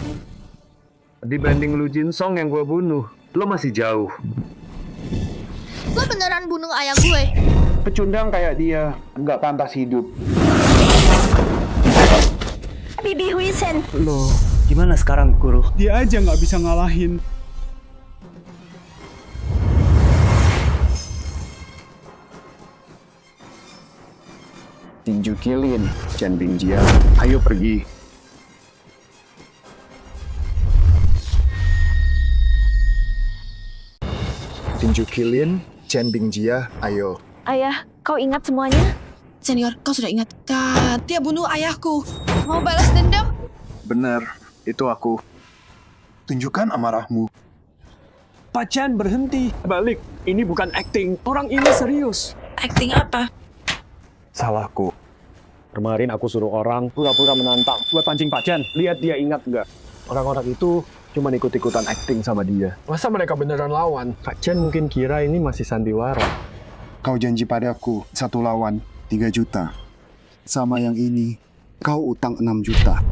Dibanding Lu Jin Song yang gue bunuh, lo masih jauh. Lo beneran bunuh ayah gue? Pecundang kayak dia nggak pantas hidup. Bibi Huizen. Lo, gimana sekarang, Guru? Dia aja nggak bisa ngalahin. Tinju Kilin, Chen Bingjia, ayo pergi. Tinju Kilin, Chen Bingjia, ayo. Ayah, kau ingat semuanya? Senior, kau sudah ingat kan? Dia bunuh ayahku. Mau balas dendam? Benar, itu aku. Tunjukkan amarahmu. Pak Chen, berhenti. Balik, ini bukan acting. Orang ini serius. Acting apa? Salahku. Kemarin aku suruh orang pura-pura menantang buat pancing Pak Chen. Lihat dia ingat nggak? Orang-orang itu cuma ikut-ikutan acting sama dia. Masa mereka beneran lawan? Pak Chen mungkin kira ini masih sandiwara. Kau janji padaku 1 lawan 3 juta. Sama yang ini, kau utang 6 juta.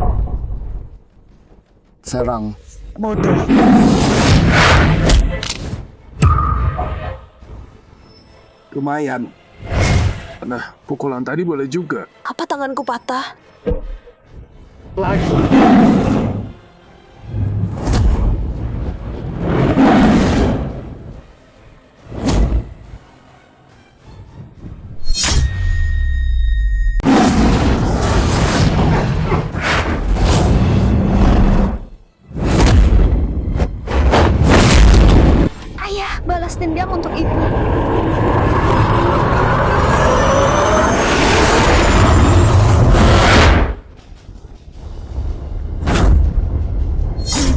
Serang. Bodoh. Lumayan. Nah, pukulan tadi boleh juga. Apa tanganku patah? Lagi. Ayah, balas dendam untuk ibu.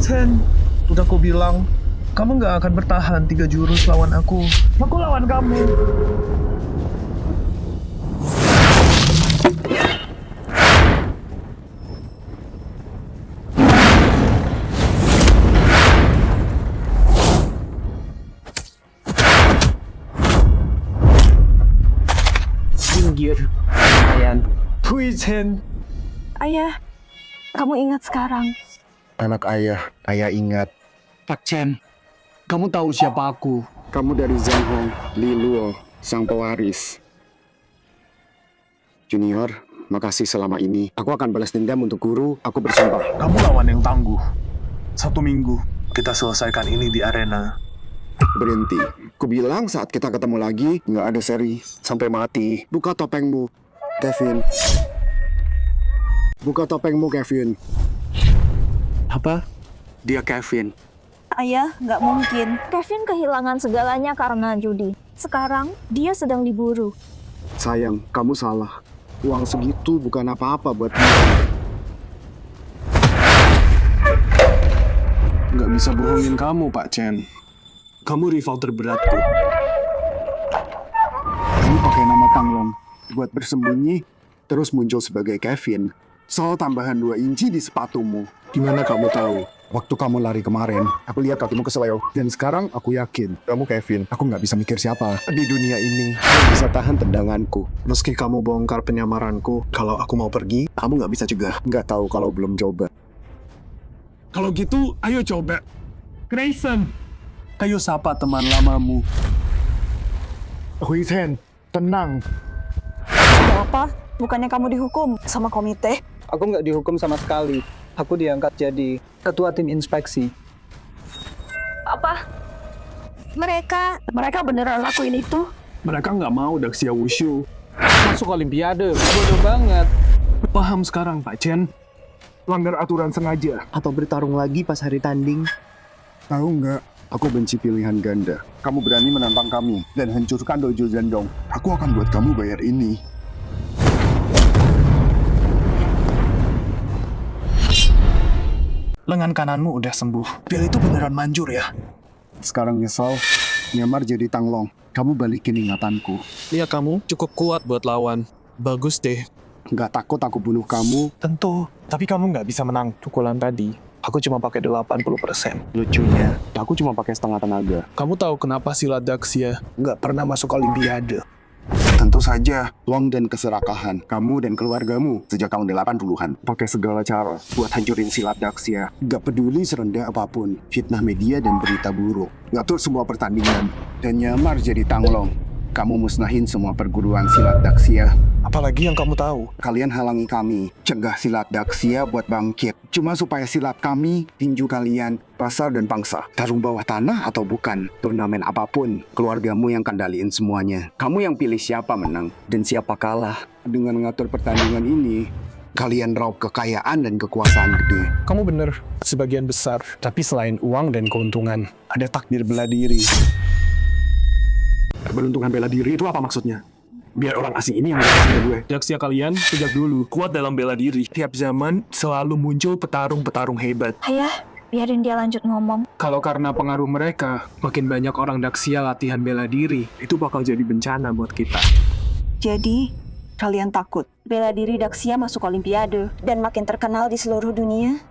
Chen, udah aku bilang, kamu nggak akan bertahan 3 jurus lawan aku. Aku lawan kamu. Pinggir, Ayan. Hui Chen. Ayah, kamu ingat sekarang. Anak ayah ingat. Pak Chen, kamu tahu siapa aku? Kamu dari Zhang Hong, Li Luo, sang pewaris. Junior, makasih selama ini. Aku akan balas dendam untuk guru, aku bersumpah. Kamu lawan yang tangguh. 1 minggu, kita selesaikan ini di arena. Berhenti. Kubilang saat kita ketemu lagi, nggak ada seri. Sampai mati. Buka topengmu, Kevin. Buka topengmu, Kevin. Apa? Dia Kevin. Ayah, nggak mungkin. Kevin kehilangan segalanya karena judi. Sekarang, dia sedang diburu. Sayang, kamu salah. Uang segitu bukan apa-apa buat dia. Nggak bisa bohongin kamu, Pak Chen. Kamu rival terberatku. Kamu pakai nama Tanglong buat bersembunyi, terus muncul sebagai Kevin. Soal tambahan 2 inci di sepatumu. Gimana kamu tahu? Waktu kamu lari kemarin, aku lihat kakimu keseleo. Dan sekarang aku yakin, kamu Kevin. Aku nggak bisa mikir siapa. Di dunia ini, aku bisa tahan tendanganku. Meski kamu bongkar penyamaranku, kalau aku mau pergi, kamu nggak bisa cegah. Nggak tahu kalau belum coba. Kalau gitu, ayo coba. Grayson, kayu sapa teman lamamu. Hui Chen, tenang. Apa? Bukannya kamu dihukum sama komite? Aku nggak dihukum sama sekali. Aku diangkat jadi ketua tim inspeksi. Apa? Mereka beneran lakuin itu? Mereka nggak mau Daxia Wushu masuk Olimpiade. Bodoh banget. Paham sekarang, Pak Chen? Langgar aturan sengaja. Atau bertarung lagi pas hari tanding. Tahu nggak? Aku benci pilihan ganda. Kamu berani menantang kami dan hancurkan dojo Zendong. Aku akan buat kamu bayar ini. Lengan kananmu udah sembuh. Pil itu beneran manjur ya? Sekarang nyesal, nyamar jadi Tanglong. Kamu balikin ingatanku. Lihat kamu cukup kuat buat lawan. Bagus deh. Nggak takut aku bunuh kamu? Tentu. Tapi kamu nggak bisa menang. Pukulan tadi, aku cuma pakai 80%. Lucunya, aku cuma pakai setengah tenaga. Kamu tahu kenapa silat Daxia Nggak pernah masuk Olimpiade. Tentu saja, uang dan keserakahan kamu dan keluargamu sejak tahun 80-an. Pakai segala cara buat hancurin silat Daxia. Gak peduli serendah apapun, fitnah media dan berita buruk. Ngatur semua pertandingan dan nyamar jadi Tanglong. Kamu musnahin semua perguruan silat Daxia. Apalagi yang kamu tahu? Kalian halangi kami, cegah silat Daxia buat bangkit. Cuma supaya silat kami, tinju kalian, pasar dan pangsa. Tarung bawah tanah atau bukan, turnamen apapun, keluargamu yang kendaliin semuanya. Kamu yang pilih siapa menang dan siapa kalah. Dengan mengatur pertandingan ini, kalian raup kekayaan dan kekuasaan gede. Kamu bener, sebagian besar. Tapi selain uang dan keuntungan, ada takdir bela diri. Beruntungan bela diri itu apa maksudnya? Biar orang asing ini yang ngasih gue. Daxia kalian sejak dulu kuat dalam bela diri. Tiap zaman selalu muncul petarung-petarung hebat. Ayah, biarin dia lanjut ngomong. Kalau karena pengaruh mereka, makin banyak orang Daxia latihan bela diri. Itu bakal jadi bencana buat kita. Jadi, kalian takut bela diri Daxia masuk Olimpiade dan makin terkenal di seluruh dunia?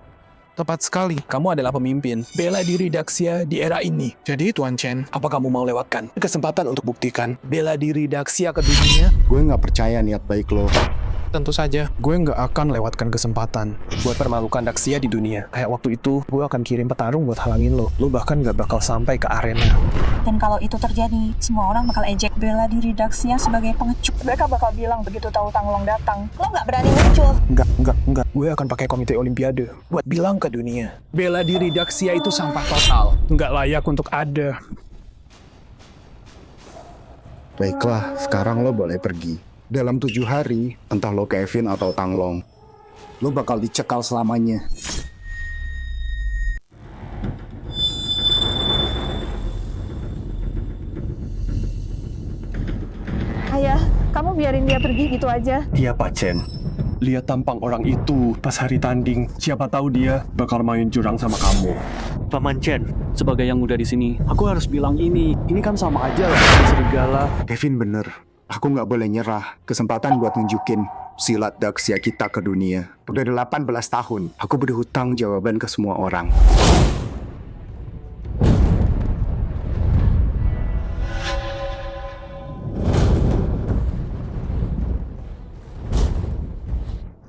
Tepat sekali, kamu adalah pemimpin bela diri Daxia di era ini. Jadi Tuan Chen, apa kamu mau lewatkan kesempatan untuk buktikan bela diri Daxia ke dunia? Gue nggak percaya niat baik lo. Tentu saja, gue nggak akan lewatkan kesempatan buat permalukan Daxia di dunia. Kayak waktu itu, gue akan kirim petarung buat halangin lo. Lo bahkan nggak bakal sampai ke arena. Dan kalau itu terjadi, semua orang bakal ejek bela diri Daxia sebagai pengecut. Mereka bakal bilang begitu tahu Tanglong datang, lo nggak berani muncul. Enggak. Gue akan pakai komite Olimpiade buat bilang ke dunia, bela diri Daxia itu sampah total. Nggak layak untuk ada. Baiklah, sekarang lo boleh pergi. Dalam 7 hari, entah lo Kevin atau Tanglong, lo bakal dicekal selamanya. Ayah, kamu biarin dia pergi gitu aja. Iya Pak Chen. Lihat tampang orang itu pas hari tanding. Siapa tahu dia bakal main curang sama kamu. Paman Chen, sebagai yang muda di sini, aku harus bilang ini. Ini kan sama aja lah, serigala. Kevin bener. Aku nggak boleh nyerah. Kesempatan buat nunjukin silat Daxia kita ke dunia. Udah 18 tahun. Aku berhutang jawaban ke semua orang.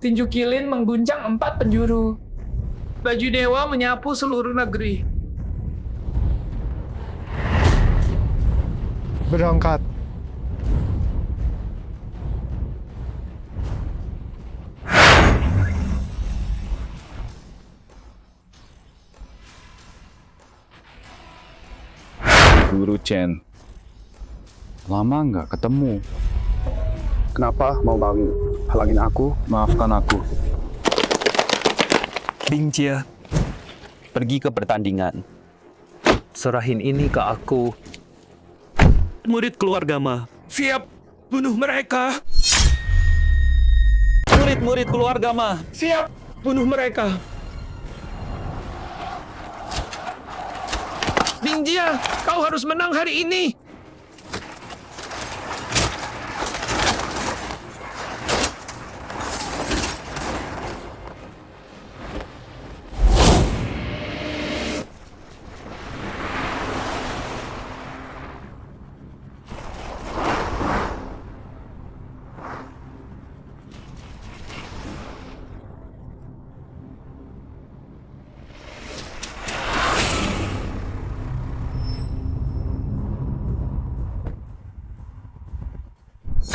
Tinju kilin mengguncang 4 penjuru. Baju dewa menyapu seluruh negeri. Berangkat. Guru Chen, lama nggak ketemu. Kenapa mau bawi? Halangin aku? Maafkan aku. Bing Jia, pergi ke pertandingan. Serahin ini ke aku. Murid keluarga Ma. Siap bunuh mereka. Murid-murid keluarga Ma. Siap bunuh mereka. Bing Jia, kau harus menang hari ini.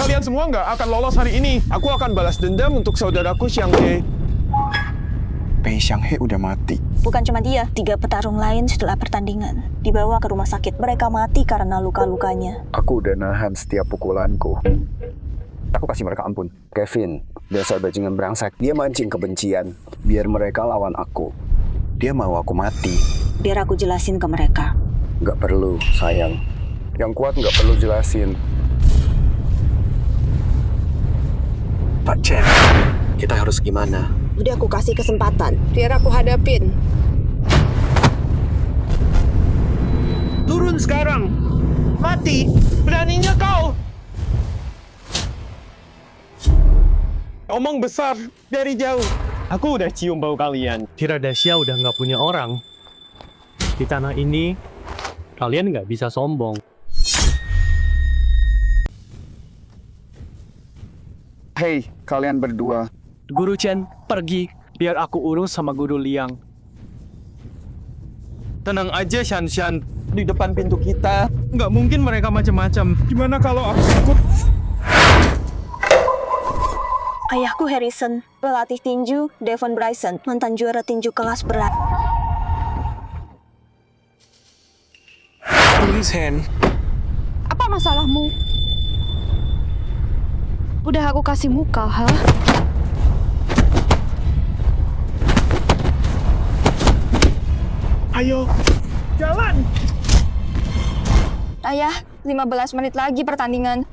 Kalian semua nggak akan lolos hari ini. Aku akan balas dendam untuk saudaraku Xiang He. Pei Xianghe udah mati. Bukan cuma dia, 3 petarung lain setelah pertandingan dibawa ke rumah sakit. Mereka mati karena luka-lukanya. Aku udah nahan setiap pukulanku. Aku kasih mereka ampun. Kevin, dasar bajingan brengsek. Dia mancing kebencian. biar mereka lawan aku. Dia mau aku mati. Biar aku jelasin ke mereka. Nggak perlu, sayang. Yang kuat nggak perlu jelasin. Pak Chen, kita harus gimana? Udah aku kasih kesempatan, biar aku hadapin. Turun sekarang! Mati! Beraninya kau! Omong besar dari jauh. Aku udah cium bau kalian. Tiradasya udah nggak punya orang. Di tanah ini, kalian nggak bisa sombong. Hei, kalian berdua. Guru Chen, pergi. Biar aku urus sama Guru Liang. Tenang aja, Shan. Di depan pintu kita. Nggak mungkin mereka macam-macam. Gimana kalau aku ikut? Ayahku Harrison, pelatih tinju Devon Bryson, mantan juara tinju kelas berat. Please, Han. Apa masalahmu? Udah aku kasih muka, ha? Ayo, jalan! Ayah, 15 menit lagi pertandingan.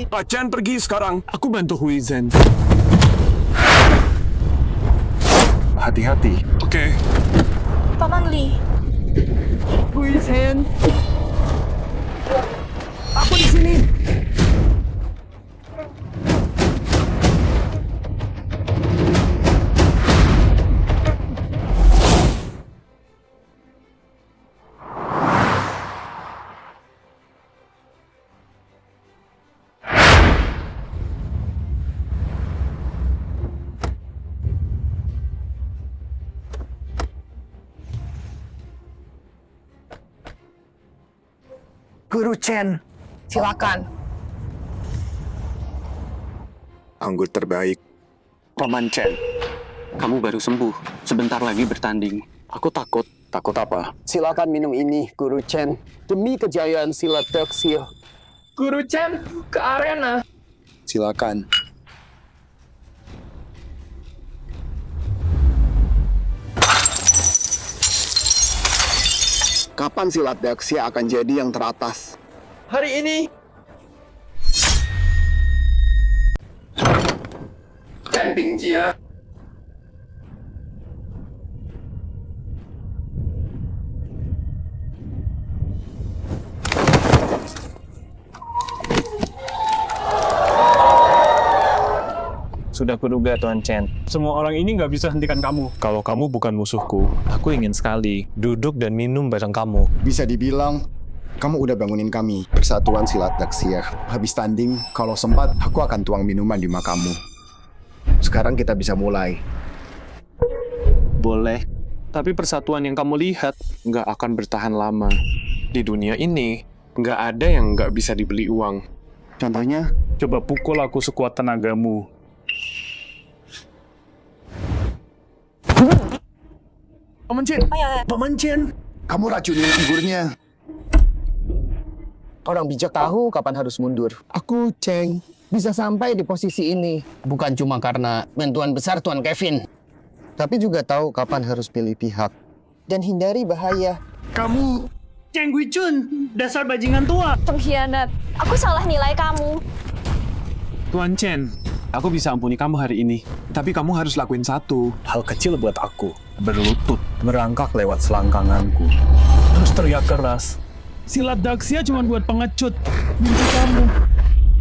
Pak Chen pergi sekarang. Aku bantu Hui Zhen. Hati-hati. Oke. Paman Li. Hui Zhen. Aku di sini. Guru Chen, silakan. Anggur terbaik. Paman Chen, kamu baru sembuh. Sebentar lagi bertanding. Aku takut. Takut apa? Silakan minum ini, Guru Chen. Demi kejayaan silat Daxia. Guru Chen, ke arena. Silakan. Kapan silat Daxia akan jadi yang teratas? Hari ini. Chen Bingjie. Sudah kuduga, Tuan Chen. Semua orang ini nggak bisa hentikan kamu. Kalau kamu bukan musuhku, aku ingin sekali duduk dan minum bareng kamu. Bisa dibilang, kamu udah bangunin kami, Persatuan Silat Daxia. Habis tanding, kalau sempat, aku akan tuang minuman di makamu. Sekarang kita bisa mulai. Boleh. Tapi persatuan yang kamu lihat nggak akan bertahan lama. Di dunia ini, nggak ada yang nggak bisa dibeli uang. Contohnya? Coba pukul aku sekuat tenagamu. Paman Chen! Paman Chen! Kamu racunin anggurnya. Orang bijak tahu kapan harus mundur. Aku, Cheng, bisa sampai di posisi ini. Bukan cuma karena bantuan besar Tuan Kevin. Tapi juga tahu kapan harus pilih pihak. Dan hindari bahaya. Kamu, Cheng Guichun, dasar bajingan tua. Pengkhianat. Aku salah nilai kamu. Tuan Chen, aku bisa ampuni kamu hari ini. Tapi kamu harus lakuin satu. Hal kecil buat aku. Berlutut, merangkak lewat selangkanganku. Terus teriak keras. Silat Daxia cuma buat pengecut. Benci kamu.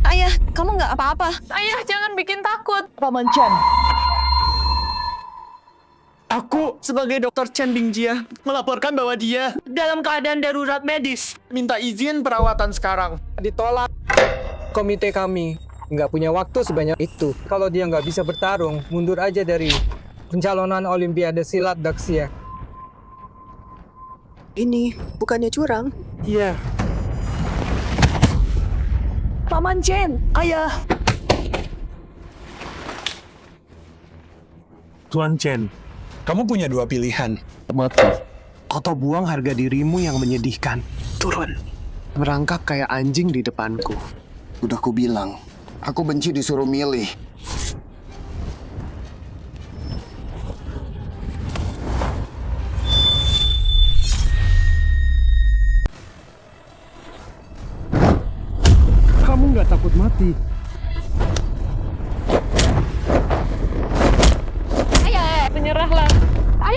Ayah, kamu nggak apa-apa. Ayah, jangan bikin takut. Paman Chen. Aku sebagai Dr. Chen Bingjie melaporkan bahwa dia dalam keadaan darurat medis. Minta izin perawatan sekarang. Ditolak. Komite kami nggak punya waktu sebanyak itu. Kalau dia nggak bisa bertarung, mundur aja dari pencalonan Olimpiade Silat Daxia. Ini bukannya curang? Iya. Paman Chen, ayah. Tuan Chen, kamu punya dua pilihan. Mati. Atau buang harga dirimu yang menyedihkan. Turun. Merangkak kayak anjing di depanku. Udah ku bilang, aku benci disuruh milih.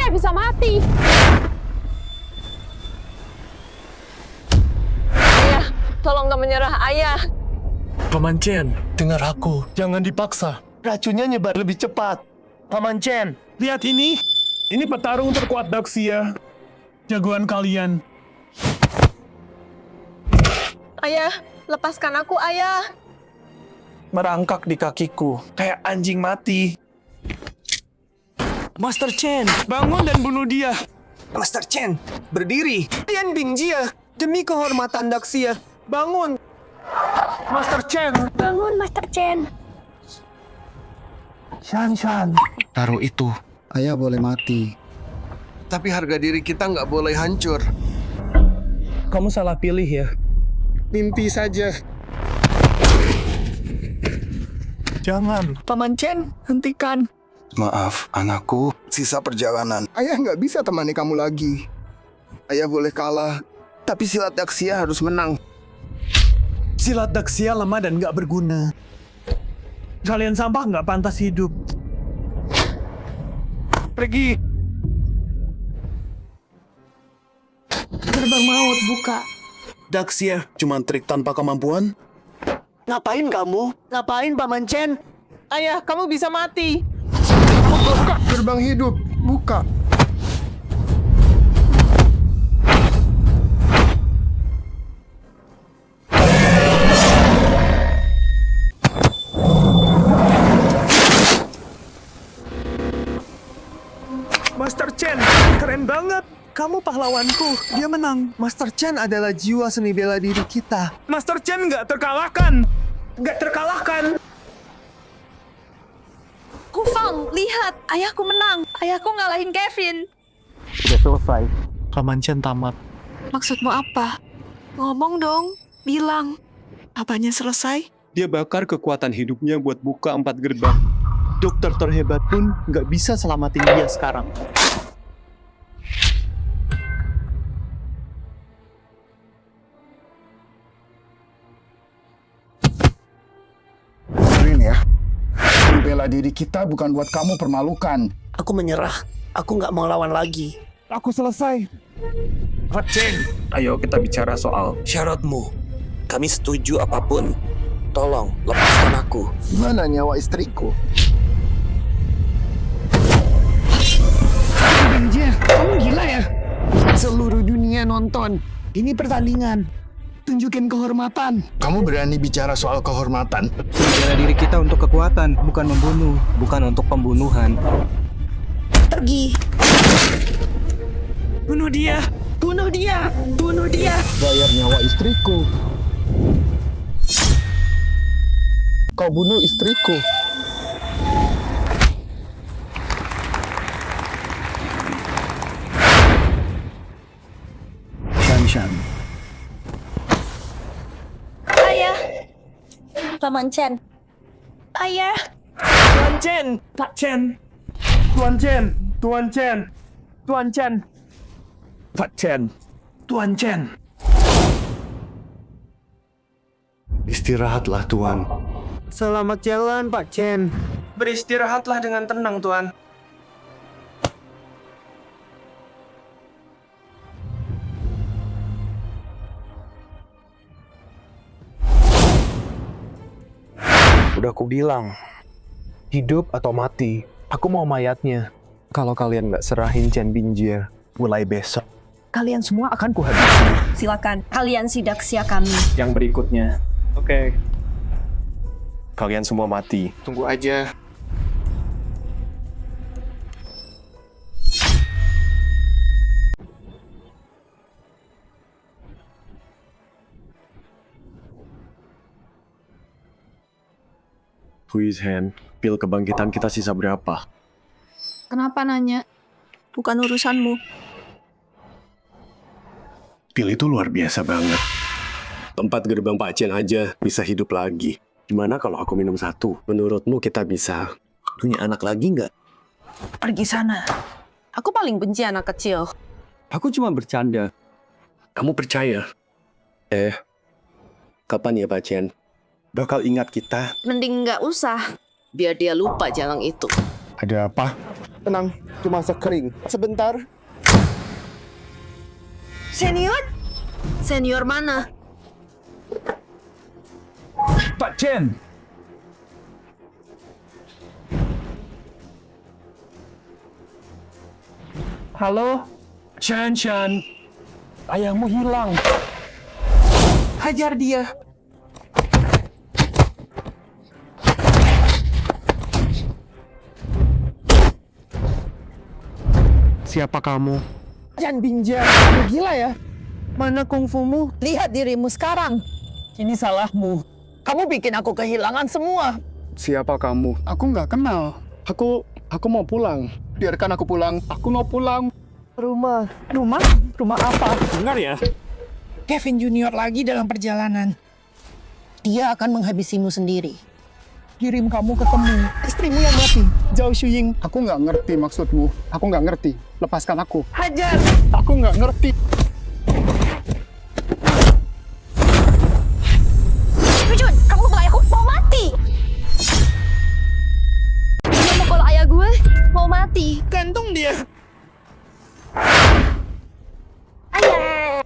saya bisa mati. Ayah, tolong gak menyerah, ayah. Paman Chen, dengar aku. Jangan dipaksa. Racunnya nyebar lebih cepat. Paman Chen, lihat ini. Ini petarung terkuat Daxia. Jagoan kalian. Ayah, lepaskan aku, ayah. Merangkak di kakiku, kayak anjing mati. Master Chen, bangun dan bunuh dia. Master Chen, berdiri. Tian Bingjia, demi kehormatan Daxia, bangun. Master Chen. Bangun, Master Chen. Shan. Taruh itu. Ayah boleh mati. Tapi harga diri kita nggak boleh hancur. Kamu salah pilih ya. Mimpi saja. Jangan. Paman Chen, hentikan. Maaf, anakku. Sisa perjalanan. Ayah nggak bisa temani kamu lagi. Ayah boleh kalah, tapi silat Daxia harus menang. Silat Daxia lemah dan nggak berguna. Kalian sampah nggak pantas hidup. Pergi. Gerbang maut buka. Daxia cuma trik tanpa kemampuan? Ngapain kamu? Ngapain Paman Chen? Ayah, kamu bisa mati. Buka gerbang hidup, buka. Master Chen, keren banget. Kamu pahlawanku. Dia menang. Master Chen adalah jiwa seni bela diri kita. Master Chen nggak terkalahkan. Nggak terkalahkan. Kufang, lihat. Ayahku menang. Ayahku ngalahin Kevin. Sudah selesai. Paman Chen tamat. Maksudmu apa? Ngomong dong. Bilang. Apanya selesai? Dia bakar kekuatan hidupnya buat buka 4 gerbang. Dokter terhebat pun nggak bisa selamatin dia sekarang. Green ya. Bela diri kita bukan buat kamu permalukan. Aku menyerah. Aku nggak mau lawan lagi. Aku selesai. Pak Chen, ayo kita bicara soal Syaratmu. Kami setuju apapun. Tolong, lepaskan aku. Mana nyawa istriku? Bingjia, kamu gila ya? Seluruh dunia nonton. Ini pertandingan. Tunjukin kehormatan. Kamu berani bicara soal kehormatan? Bela diri kita untuk kekuatan, bukan membunuh, bukan untuk pembunuhan. Pergi. Bunuh dia. Bunuh dia. Bunuh dia. Bayar nyawa istriku. Kau bunuh istriku. Shan. Ayah. Paman Chen. Ayah. Tuan Chen. Pak Chen. Tuan Chen. Tuan Chen. Tuan Chen. Pak Chen. Tuan Chen. Istirahatlah, Tuan. Selamat jalan, Pak Chen. Beristirahatlah dengan tenang, Tuan. Udah aku bilang, hidup atau mati, aku mau mayatnya. Kalau kalian nggak serahin Chen Bingjia mulai besok, kalian semua akan kuhabisi. Silakan, kalian sidak Daxia kami. Yang berikutnya. Oke. Kalian semua mati. Tunggu aja. Please, Han. Pil kebangkitan kita sisa berapa? Kenapa nanya? Bukan urusanmu. pil itu luar biasa banget. Tempat gerbang Pak Chen aja bisa hidup lagi. Gimana kalau aku minum 1? Menurutmu kita bisa punya anak lagi nggak? Pergi sana. Aku paling benci anak kecil. Aku cuma bercanda. Kamu percaya? Kapan ya Pak Chen? Bakal ingat kita? Mending nggak usah. Biar dia lupa jalan itu. Ada apa? Tenang, cuma sekering. Sebentar. Senior? Senior mana? Pak Chen! Halo? Chen, ayahmu hilang. Hajar dia. Siapa kamu? Chen Bingjie, kamu gila ya? Mana kungfumu? Lihat dirimu sekarang. Ini salahmu. Kamu bikin aku kehilangan semua. Siapa kamu? Aku nggak kenal. Aku mau pulang. Biarkan aku pulang. Aku mau pulang. Rumah apa? Dengar ya. Kevin Junior lagi dalam perjalanan. Dia akan menghabisimu sendiri. Kirim kamu ketemu istrimu yang mati, Zhao Shuying. Aku nggak ngerti maksudmu. Aku nggak ngerti. Lepaskan aku. Hajar! Aku nggak ngerti. Jun, kamu bawa aku mau mati. Dia mukul ayah gue, mau mati. Gantung dia. Ayah.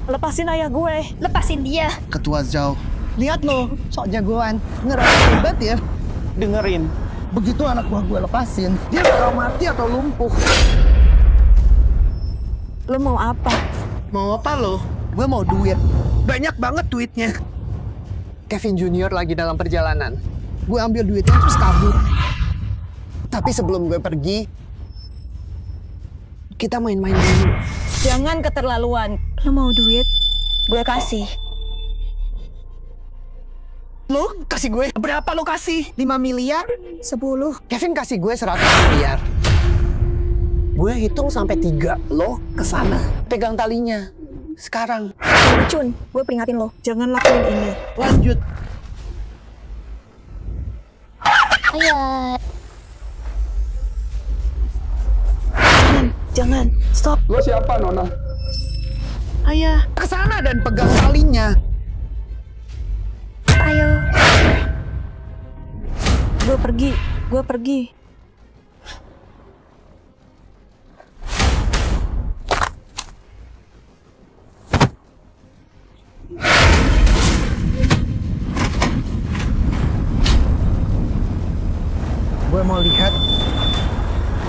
Lepasin ayah gue, lepasin dia. Ketua Zhao. Lihat lo, sok jagoan. Ngerasa hebat ya. Dengerin. Begitu anak buah gue lepasin, dia bakal mati atau lumpuh. Lo mau apa? Mau apa lo? Gue mau duit. Banyak banget duitnya. Kevin Junior lagi dalam perjalanan. Gue ambil duitnya terus kabur. Tapi sebelum gue pergi, kita main-main dulu. Jangan keterlaluan. Lo mau duit? Gue kasih. Lo kasih gue berapa lo kasih? 5 miliar? 10. Kevin kasih gue 100 miliar. Gue hitung sampai 3. Lo kesana. Pegang talinya. Sekarang. Cun, gue peringatin lo. Jangan lakuin ini. Lanjut. Ayah. Jangan. Stop. Lo siapa, Nona? Ayah. Kesana dan pegang talinya. Ayo. Gue pergi. Gue mau lihat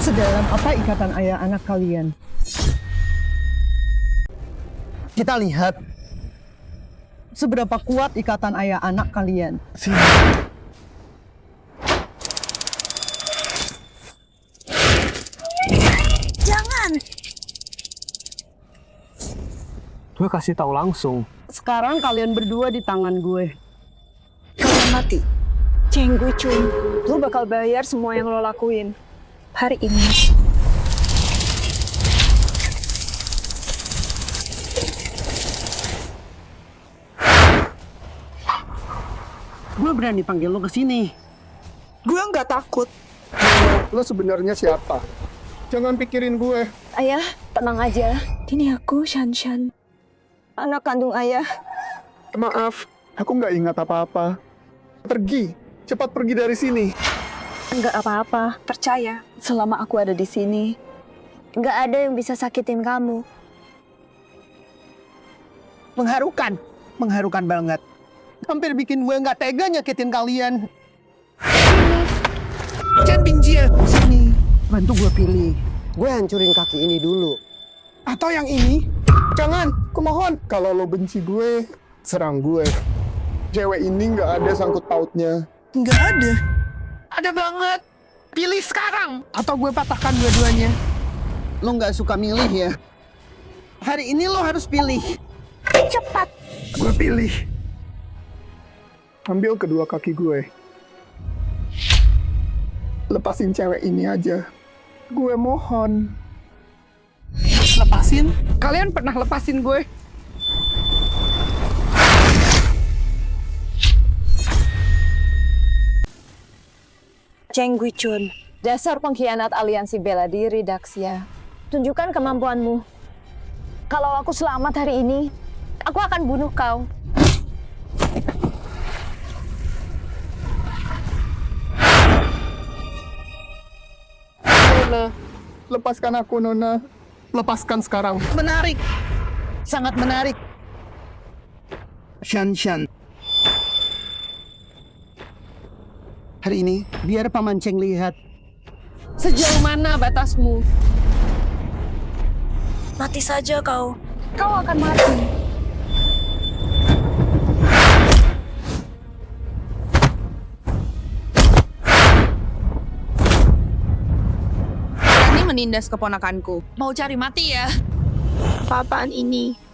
sedalam apa ikatan ayah anak kalian. Kita lihat seberapa kuat ikatan ayah anak kalian. Sini. Jangan. Gue kasih tahu langsung. Sekarang kalian berdua di tangan gue. Kalian mati. Cheng Gui Chun, lo bakal bayar semua yang lo lakuin hari ini. Gue berani panggil lo ke sini. Gue nggak takut. Lo sebenarnya siapa? Jangan pikirin gue. Ayah, tenang aja. Ini aku, Shan. Anak kandung ayah. Maaf, aku nggak ingat apa-apa. Pergi. Cepat pergi dari sini. Nggak apa-apa, percaya. Selama aku ada di sini, nggak ada yang bisa sakitin kamu. Mengharukan banget. Hampir bikin gue nggak tega nyakitin kalian. Chen Bingjie, sini. Bantu gue pilih. Gue hancurin kaki ini dulu. Atau yang ini. Jangan, kumohon. Kalau lo benci gue, serang gue. Cewek ini nggak ada sangkut pautnya. Nggak ada. Ada banget. Pilih sekarang. Atau gue patahkan dua-duanya. Lo nggak suka milih ya? Hari ini lo harus pilih. Cepat. Gue pilih. Ambil kedua kaki gue. Lepasin cewek ini aja. Gue mohon. Lepasin? Kalian pernah lepasin gue? Cheng Gui Chun, dasar pengkhianat aliansi bela diri Daxia. Tunjukkan kemampuanmu. Kalau aku selamat hari ini, aku akan bunuh kau. Nona. Lepaskan aku, Nona. Lepaskan sekarang. Menarik. Sangat menarik. Shan. Hari ini, biar Paman Cheng lihat. Sejauh mana batasmu? Mati saja kau. Kau akan mati. Berani menindas keponakanku. Mau cari mati ya? Apa-apaan ini?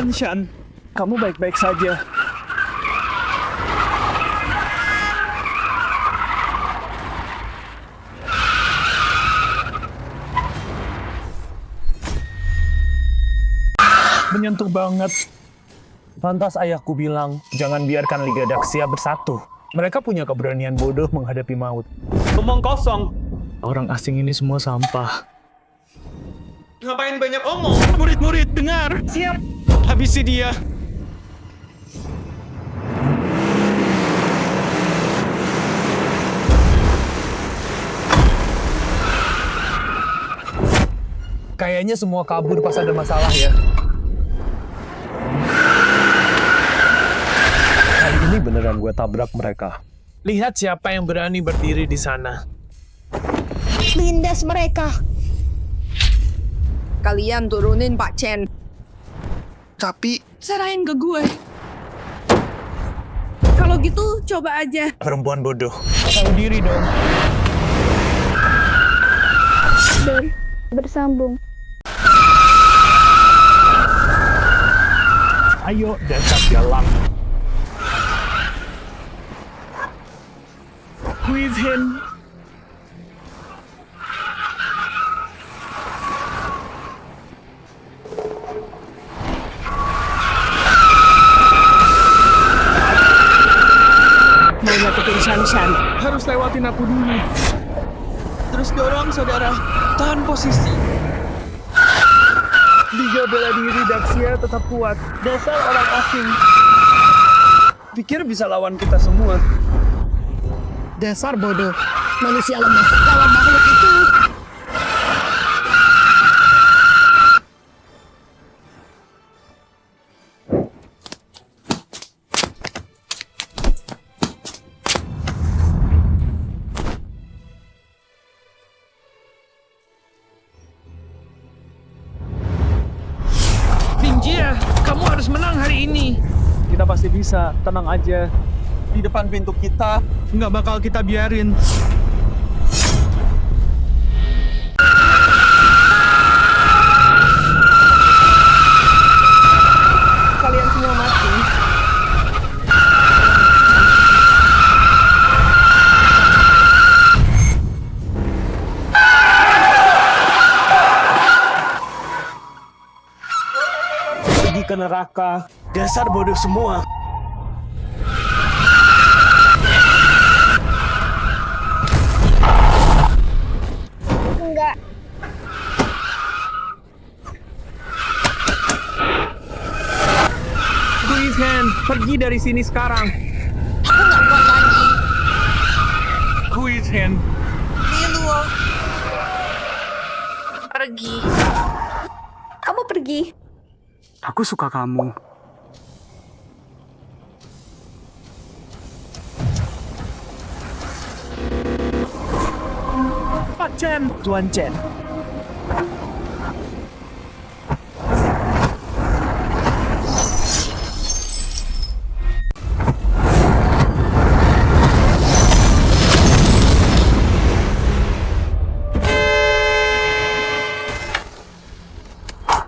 Shan, kamu baik-baik saja. Menyentuh banget. Pantas ayahku bilang, jangan biarkan Liga Daxia bersatu. Mereka punya keberanian bodoh menghadapi maut. Omong kosong. Orang asing ini semua sampah. Ngapain banyak omong? Murid-murid, dengar. Siap. Habisi dia. Kayaknya semua kabur pas ada masalah ya. Kali ini beneran gue tabrak mereka. Lihat siapa yang berani berdiri di sana. Lindas mereka. Kalian turunin Pak Chen. Tapi Serahin ke gue. Kalau gitu, coba aja. perempuan bodoh. Tahu diri dong. Bersambung. Ayo, dasar galang. Squeeze him. Mau nyakitin Shan. Harus lewatin aku dulu. Terus dorong, saudara. Tahan posisi. Liga bela diri Daxia tetap kuat. Dasar orang asing. Pikir bisa lawan kita semua. Dasar bodoh. Manusia lemah. Lawan makhluk itu. Bingjia, kamu harus menang hari ini. Kita pasti bisa, tenang aja. Di depan pintu kita, nggak bakal kita biarin. Kalian semua mati. Pergi ke neraka. Dasar bodoh semua. Enggak. Squeeze hand, pergi dari sini sekarang. Aku nggak kuat lagi. Squeeze hand. Miluo. Pergi. Kamu pergi. Aku suka kamu. Pak Chen, Tuan Chen.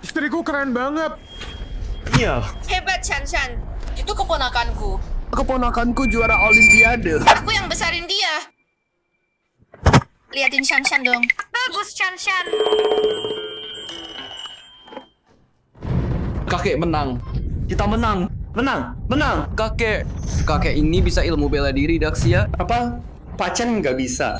Istriku keren banget. Iya. Hebat, Shan. Itu keponakanku. Keponakanku juara Olimpiade. Aku yang besarin dia. Liatin Shan dong. Bagus, Shan. Kakek menang. Kita menang. Menang. Kakek ini bisa ilmu bela diri, Daxia. Apa? Pak Chen nggak bisa.